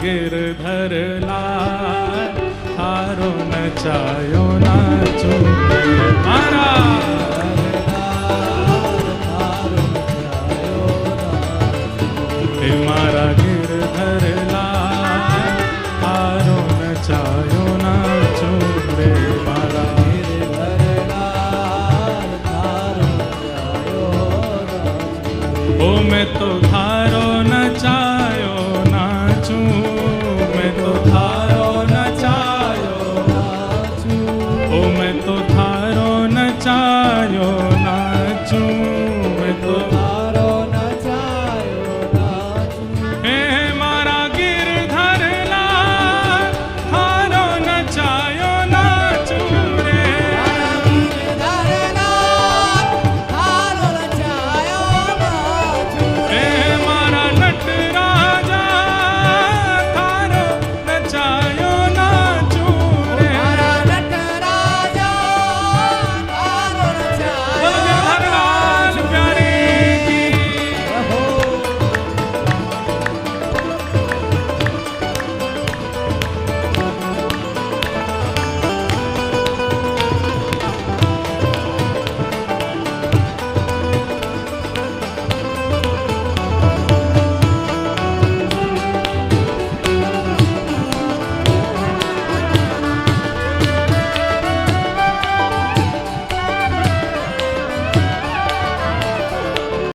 गिरधर लाल थारो नचायो नाचो मारा हे मारा गिरधर लाल थारो नचायो नाचो रे मारा ओ मैं तो